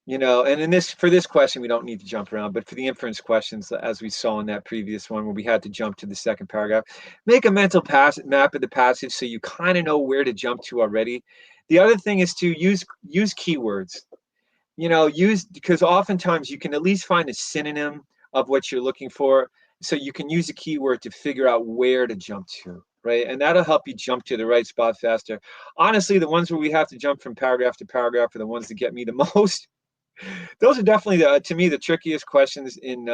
And for this question, we don't need to jump around, but for the inference questions, as we saw in that previous one where we had to jump to the second paragraph, make a mental map of the passage so you kind of know where to jump to already. The other thing is to use keywords. Because oftentimes you can at least find a synonym of what you're looking for. So you can use a keyword to figure out where to jump to, right? And that'll help you jump to the right spot faster. Honestly, the ones where we have to jump from paragraph to paragraph are the ones that get me the most. Those are definitely, to me, the trickiest questions in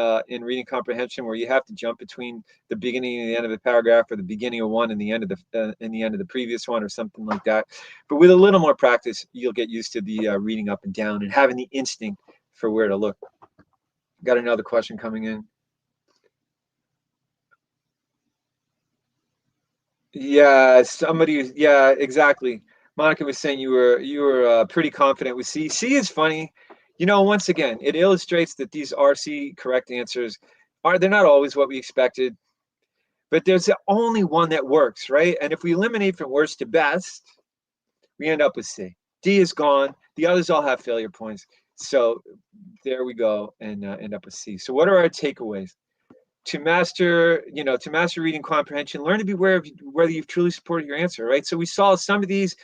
reading comprehension, where you have to jump between the beginning and the end of the paragraph, or the beginning of one and the end of the previous one, or something like that. But with a little more practice, you'll get used to the reading up and down and having the instinct for where to look. Got another question coming in. Yeah, yeah, exactly. Monica was saying you were pretty confident with C. C is funny. Once again, it illustrates that these RC correct answers they're not always what we expected, but there's the only one that works, right? And if we eliminate from worst to best, we end up with C. D is gone. The others all have failure points. So there we go, and end up with C. So what are our takeaways? To master reading comprehension, learn to be aware of whether you've truly supported your answer, right? So we saw some of these.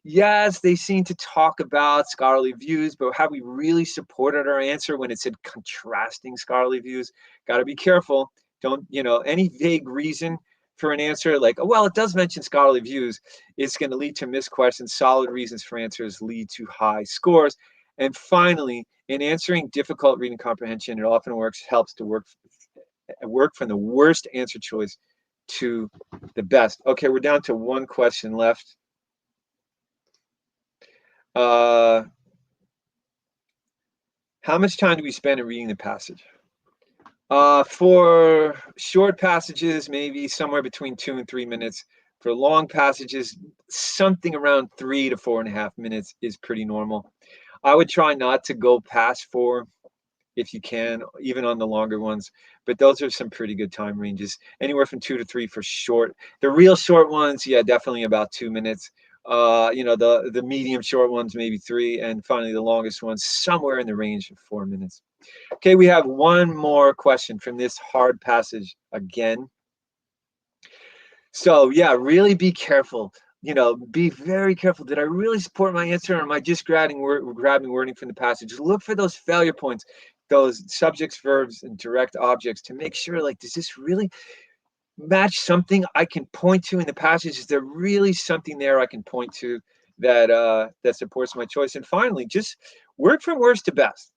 Yes, they seem to talk about scholarly views, but have we really supported our answer when it said contrasting scholarly views? Got to be careful. Don't, any vague reason for an answer like, oh, well, it does mention scholarly views, it's going to lead to missed questions. Solid reasons for answers lead to high scores. And finally, in answering difficult reading comprehension, it often helps to work from the worst answer choice to the best. Okay, we're down to one question left. How much time do we spend in reading the passage? For short passages, maybe somewhere between 2 and 3 minutes. For long passages, something around 3 to 4.5 minutes is pretty normal. I would try not to go past 4 if you can, even on the longer ones. But those are some pretty good time ranges. Anywhere from 2 to 3 for short. The real short ones, yeah, definitely about 2 minutes. The medium short ones, maybe 3, and finally the longest ones, somewhere in the range of 4 minutes. Okay, we have one more question from this hard passage again. So yeah, really be careful. Be very careful. Did I really support my answer, or am I just grabbing wording from the passage? Look for those failure points, those subjects, verbs, and direct objects to make sure, like, does this really match something I can point to in the passage? Is there really something there I can point to that supports my choice? And finally, just work from worst to best.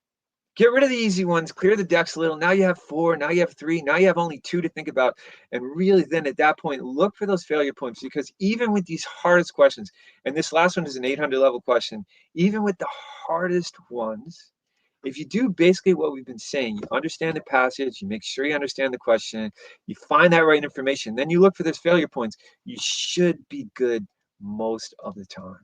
Get rid of the easy ones, clear the decks a little. Now you have 4, now you have 3, now you have only 2 to think about. And really then at that point, look for those failure points, because even with these hardest questions, and this last one is an 800 level question, even with the hardest ones, if you do basically what we've been saying, you understand the passage, you make sure you understand the question, you find that right information, then you look for those failure points, you should be good most of the time.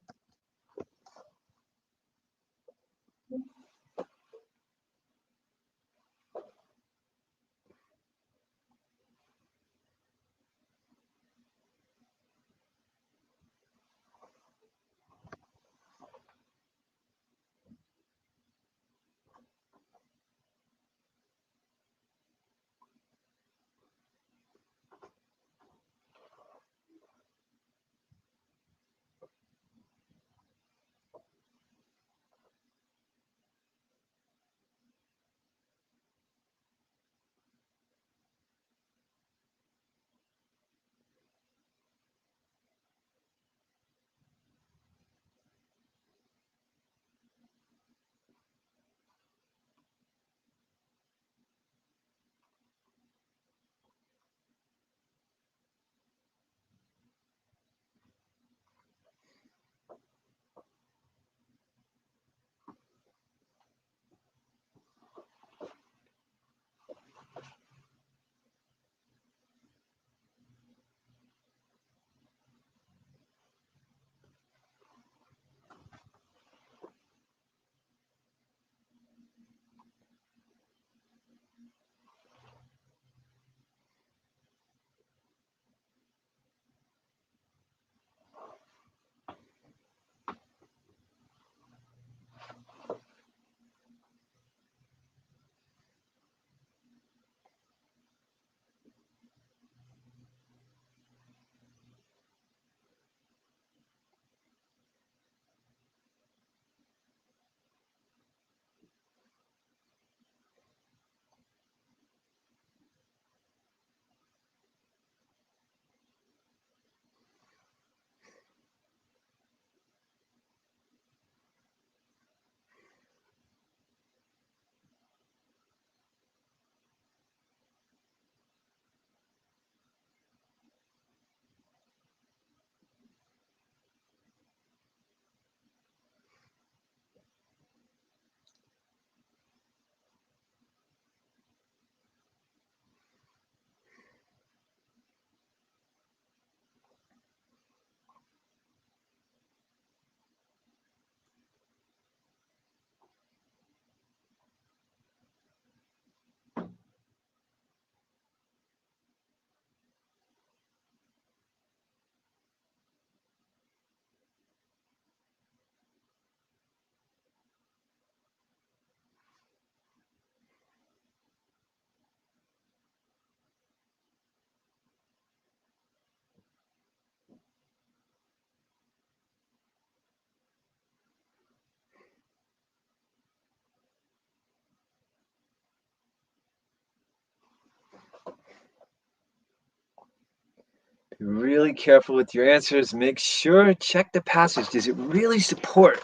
Be really careful with your answers. Make sure, check the passage. Does it really support?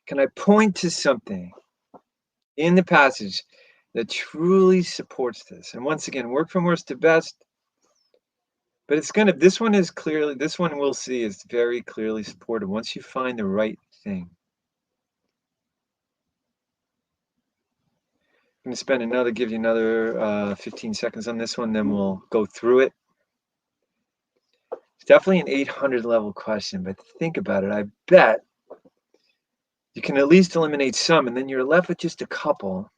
Can I point to something in the passage that truly supports this? And once again, work from worst to best. But this one we'll see is very clearly supported once you find the right thing. I'm going to give you another 15 seconds on this one, then we'll go through it. It's definitely an 800 level question, but think about it. I bet you can at least eliminate some, and then you're left with just a couple.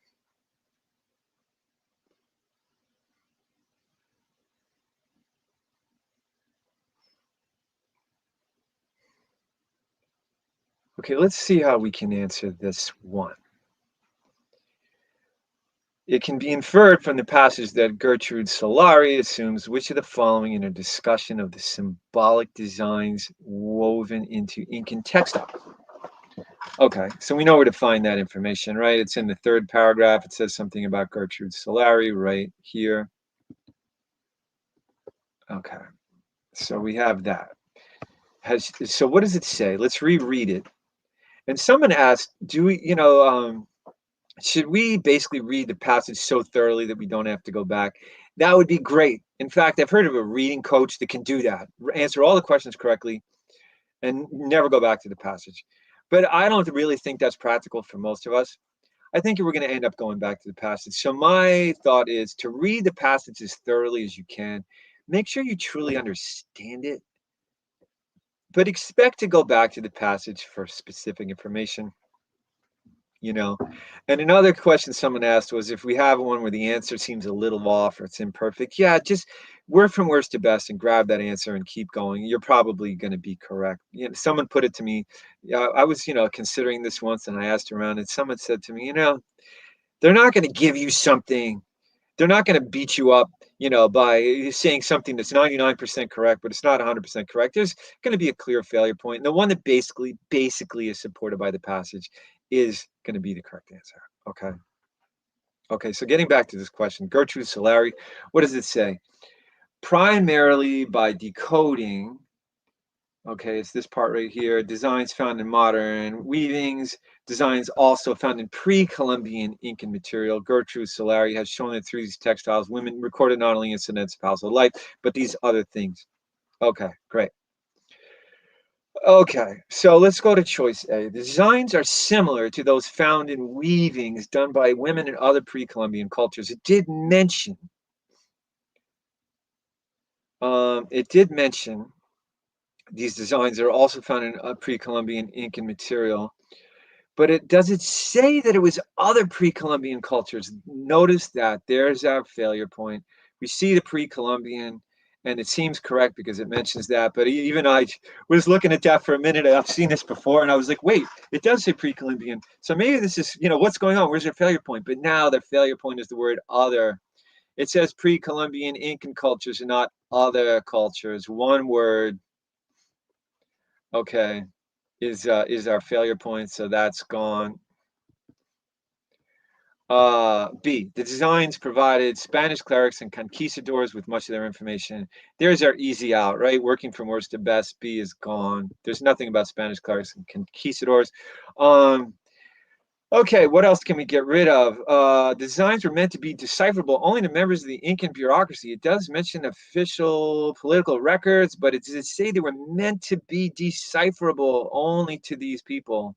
Okay, let's see how we can answer this one. It can be inferred from the passage that Gertrude Solari assumes which of the following in a discussion of the symbolic designs woven into Incan textiles. Okay, so we know where to find that information, right? It's in the third paragraph. It says something about Gertrude Solari right here. Okay, so we have that. So what does it say? Let's reread it. And someone asked, should we basically read the passage so thoroughly that we don't have to go back? That would be great. In fact, I've heard of a reading coach that can do that, answer all the questions correctly, and never go back to the passage. But I don't really think that's practical for most of us. I think we're going to end up going back to the passage. So my thought is to read the passage as thoroughly as you can. Make sure you truly understand it, but expect to go back to the passage for specific information. And another question someone asked was if we have one where the answer seems a little off or it's imperfect, just work from worst to best and grab that answer and keep going. You're probably going to be correct. Someone put it to me. I was, considering this once, and I asked around, and someone said to me, they're not going to give you something. They're not going to beat you up, by saying something that's 99% correct, but it's not 100% correct. There's going to be a clear failure point. And the one that basically is supported by the passage is going to be the correct answer. Okay, so getting back to this question, Gertrude Solari, what does it say? Primarily by decoding, it's this part right here, designs found in modern weavings, designs also found in pre-Columbian Incan material. Gertrude Solari has shown that through these textiles, women recorded not only incidents of household life, but these other things. Okay, great. Okay, so let's go to choice A. The designs are similar to those found in weavings done by women in other pre-Columbian cultures. It did mention these designs are also found in pre-Columbian Incan material, but does it say that it was other pre-Columbian cultures? Notice that there's our failure point. We see the pre-Columbian, and it seems correct because it mentions that, but even I was looking at that for a minute. I've seen this before, and I was like, wait, it does say pre-Columbian. So maybe this is, what's going on? Where's their failure point? But now their failure point is the word other. It says pre-Columbian Incan cultures and not other cultures. One word, is our failure point, so that's gone. B, the designs provided Spanish clerics and conquistadors with much of their information. There's our easy out, right? Working from worst to best. B is gone. There's nothing about Spanish clerics and conquistadors. Okay, what else can we get rid of? The designs were meant to be decipherable only to members of the Incan bureaucracy. It does mention official political records, but it does say they were meant to be decipherable only to these people.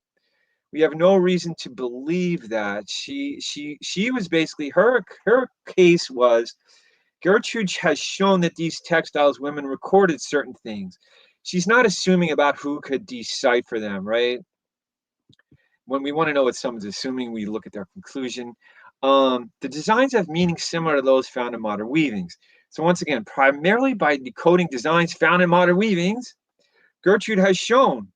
We have no reason to believe that. She was basically, her case was, Gertrude has shown that these textiles women recorded certain things. She's not assuming about who could decipher them, right? When we want to know what someone's assuming, we look at their conclusion. The designs have meanings similar to those found in modern weavings. So once again, primarily by decoding designs found in modern weavings, Gertrude has shown,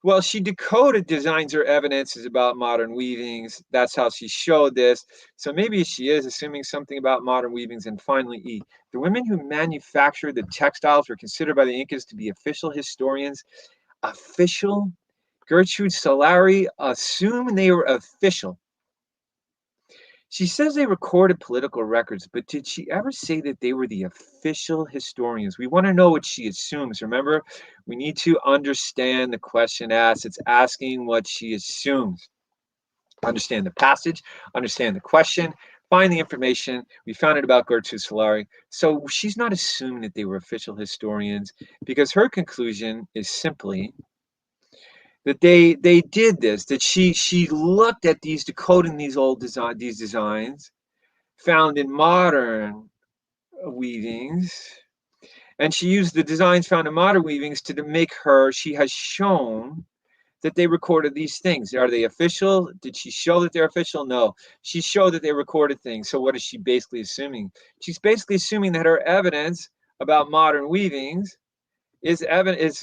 well, she decoded designs or evidences about modern weavings. That's how she showed this. So maybe she is assuming something about modern weavings. And finally, E, the women who manufactured the textiles were considered by the Incas to be official historians. Official? Gertrude Solari assumed they were official. She says they recorded political records, but did she ever say that they were the official historians? We want to know what she assumes. Remember, we need to understand the question asked. It's asking what she assumes. Understand the passage, understand the question, find the information. We found it about Gertrude Solari. So she's not assuming that they were official historians because her conclusion is simply that they did this, that she looked at these, decoding these these designs found in modern weavings, and she used the designs found in modern weavings to make her, she has shown that they recorded these things. Are they official? Did she show that they're official? No. She showed that they recorded things. So what is she basically assuming? She's basically assuming that her evidence about modern weavings is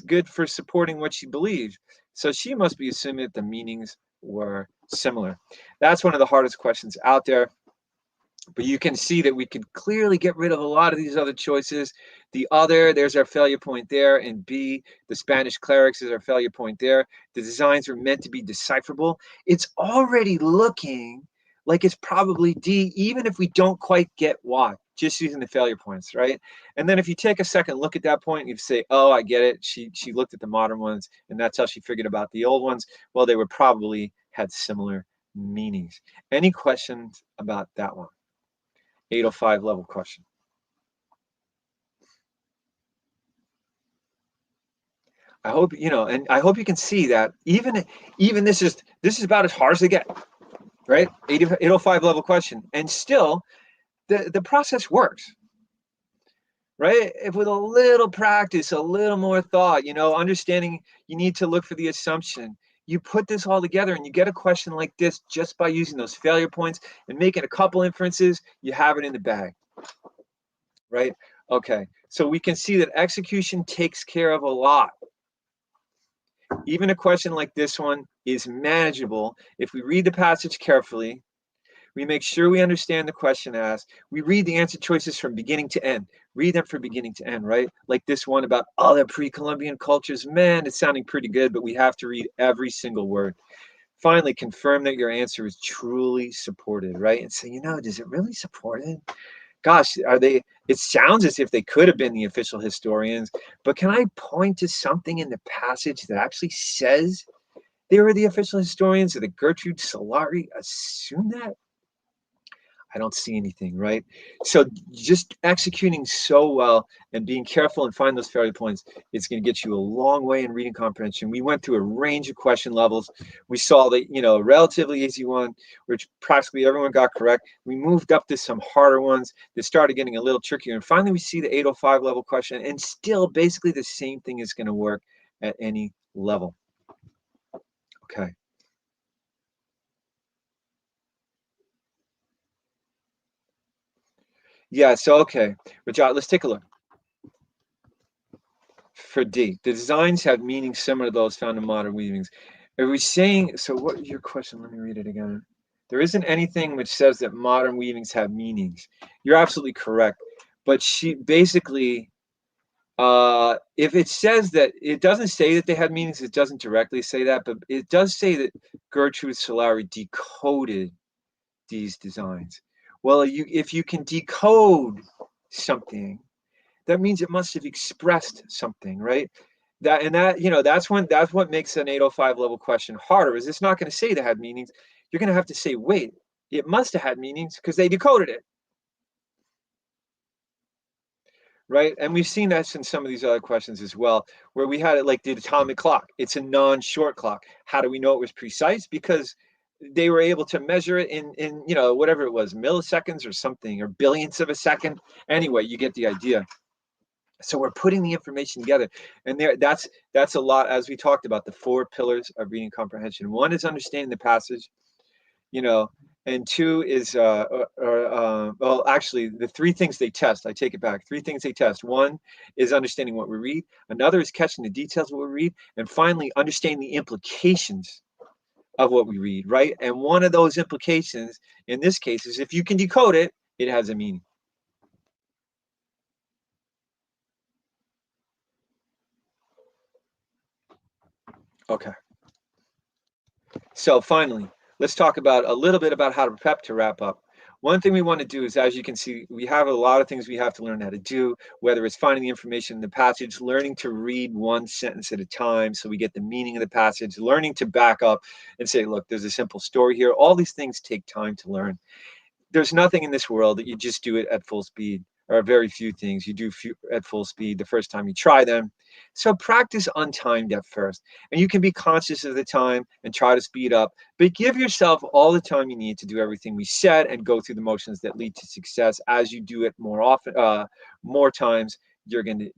good for supporting what she believes. So she must be assuming that the meanings were similar. That's one of the hardest questions out there. But you can see that we could clearly get rid of a lot of these other choices. The other, there's our failure point there. And B, the Spanish clerics is our failure point there. The designs were meant to be decipherable. It's already looking like it's probably D, even if we don't quite get why, just using the failure points, right? And then if you take a second look at that point, you say, oh, I get it. She looked at the modern ones, and that's how she figured about the old ones. Well, they were probably had similar meanings. Any questions about that one? 805 level question. I hope and I hope you can see that even this is about as hard as they get, right? 805 level question, and still the process works, right? If with a little practice, a little more thought, understanding, you need to look for the assumption. You put this all together and you get a question like this just by using those failure points and making a couple inferences, you have it in the bag. Right? Okay, so we can see that execution takes care of a lot. Even a question like this one is manageable if we read the passage carefully, we make sure we understand the question asked, we read the answer choices from beginning to end. Read them from beginning to end, right? Like this one about other pre-Columbian cultures. Man, it's sounding pretty good, but we have to read every single word. Finally, confirm that your answer is truly supported, right? And say, does it really support it? Gosh, it sounds as if they could have been the official historians, but can I point to something in the passage that actually says they were the official historians, or that Gertrude Solari assumed that? I don't see anything, right? So just executing so well and being careful and find those failure points, it's going to get you a long way in reading comprehension. We went through a range of question levels. We saw the, relatively easy one, which practically everyone got correct. We moved up to some harder ones that started getting a little trickier. And finally, we see the 805 level question, and still basically the same thing is going to work at any level. Okay. Yeah, so okay, Rajat, let's take a look. For D, the designs have meanings similar to those found in modern weavings. Are we saying, so what is your question? Let me read it again. There isn't anything which says that modern weavings have meanings. You're absolutely correct. But she basically, if it says that, it doesn't say that they had meanings, it doesn't directly say that, but it does say that Gertrude Solari decoded these designs. Well, if you can decode something, that means it must have expressed something, right? That's what makes an 805 level question harder, is it's not going to say they had meanings. You're going to have to say, wait, it must have had meanings because they decoded it, right? And we've seen that in some of these other questions as well, where we had it like the atomic clock. It's a non-short clock. How do we know it was precise? Because they were able to measure it in whatever it was, milliseconds or something, or billionths of a second. Anyway, you get the idea. So we're putting the information together, and that's a lot, as we talked about, the 4 pillars of reading comprehension. One is understanding the passage, and 2 is well, actually, the 3 things they test, I take it back, 3 things they test. 1 is understanding what we read, another is catching the details of what we read, and finally understanding the implications of what we read, right? And one of those implications in this case is if you can decode it, it has a meaning. Okay. So finally, let's talk about a little bit about how to prep to wrap up. One thing we want to do is, as you can see, we have a lot of things we have to learn how to do, whether it's finding the information in the passage, learning to read one sentence at a time so we get the meaning of the passage, learning to back up and say, look, there's a simple story here. All these things take time to learn. There's nothing in this world that you just do it at full speed, or very few things you do at full speed the first time you try them. So practice untimed at first, and you can be conscious of the time and try to speed up, but give yourself all the time you need to do everything we said and go through the motions that lead to success. As you do it more often, more times, you're going to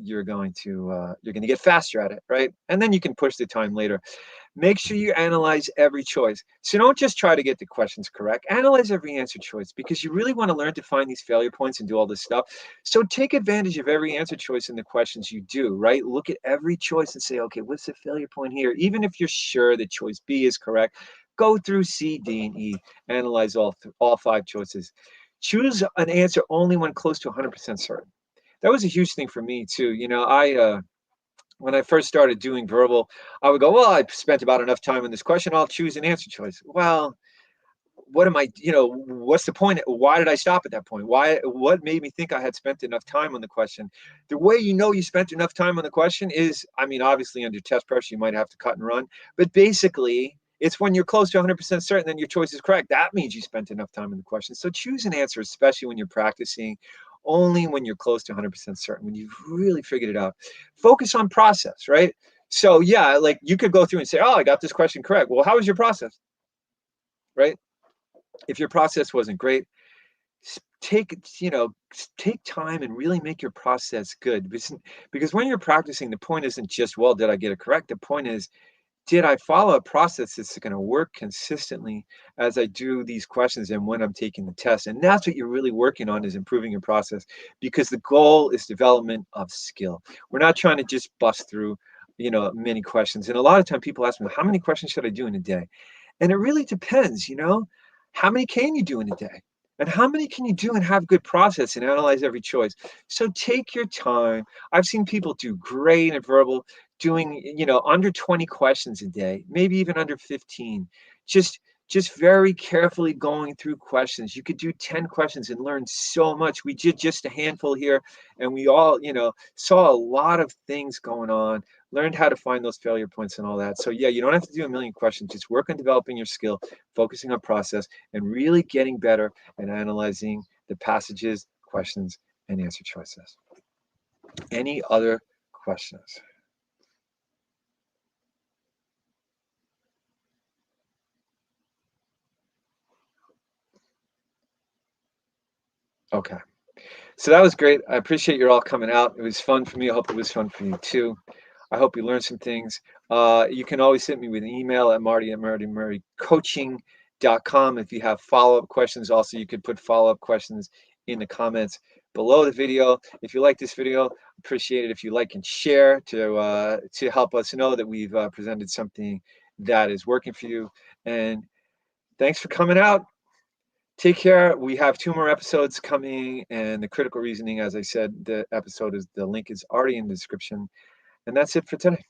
get faster at it, right? And then you can push the time later. Make sure you analyze every choice. So don't just try to get the questions correct. Analyze every answer choice, because you really want to learn to find these failure points and do all this stuff. So take advantage of every answer choice in the questions you do, right? Look at every choice and say, okay, what's the failure point here? Even if you're sure that choice B is correct, go through C, D, and E. Analyze all 5 choices. Choose an answer only when close to 100% certain. That was a huge thing for me too. When I first started doing verbal, I would go, well, I spent about enough time on this question. I'll choose an answer choice. Well, what's the point? Why did I stop at that point? What made me think I had spent enough time on the question? The way you know you spent enough time on the question is, I mean, obviously under test pressure, you might have to cut and run, but basically it's when you're close to 100% certain that your choice is correct. That means you spent enough time on the question. So choose an answer, especially when you're practicing, only when you're close to 100% certain, when you've really figured it out. Focus on process, right? So yeah, like you could go through and say, oh, I got this question correct. Well, how was your process, right? If your process wasn't great, take take time and really make your process good, because when you're practicing, the point isn't just, well, did I get it correct? The point is, did I follow a process that's going to work consistently as I do these questions and when I'm taking the test? And that's what you're really working on, is improving your process, because the goal is development of skill. We're not trying to just bust through many questions. And a lot of time people ask me, how many questions should I do in a day? And it really depends. How many can you do in a day? And how many can you do and have good process and analyze every choice? So take your time. I've seen people do great at verbal, doing under 20 questions a day, maybe even under 15. Just very carefully going through questions. You could do 10 questions and learn so much. We did just a handful here, and we all saw a lot of things going on, learned how to find those failure points and all that. So yeah, you don't have to do a million questions. Just work on developing your skill, focusing on process, and really getting better at analyzing the passages, questions, and answer choices. Any other questions? Okay. So that was great. I appreciate you all coming out. It was fun for me. I hope it was fun for you too. I hope you learned some things. You can always send me with an email at marty@martymurraycoaching.com. If you have follow-up questions, also you could put follow-up questions in the comments below the video. If you like this video, appreciate it if you like and share to help us know that we've presented something that is working for you. And thanks for coming out. Take care. We have 2 more episodes coming, and the critical reasoning, as I said, the link is already in the description. And that's it for today.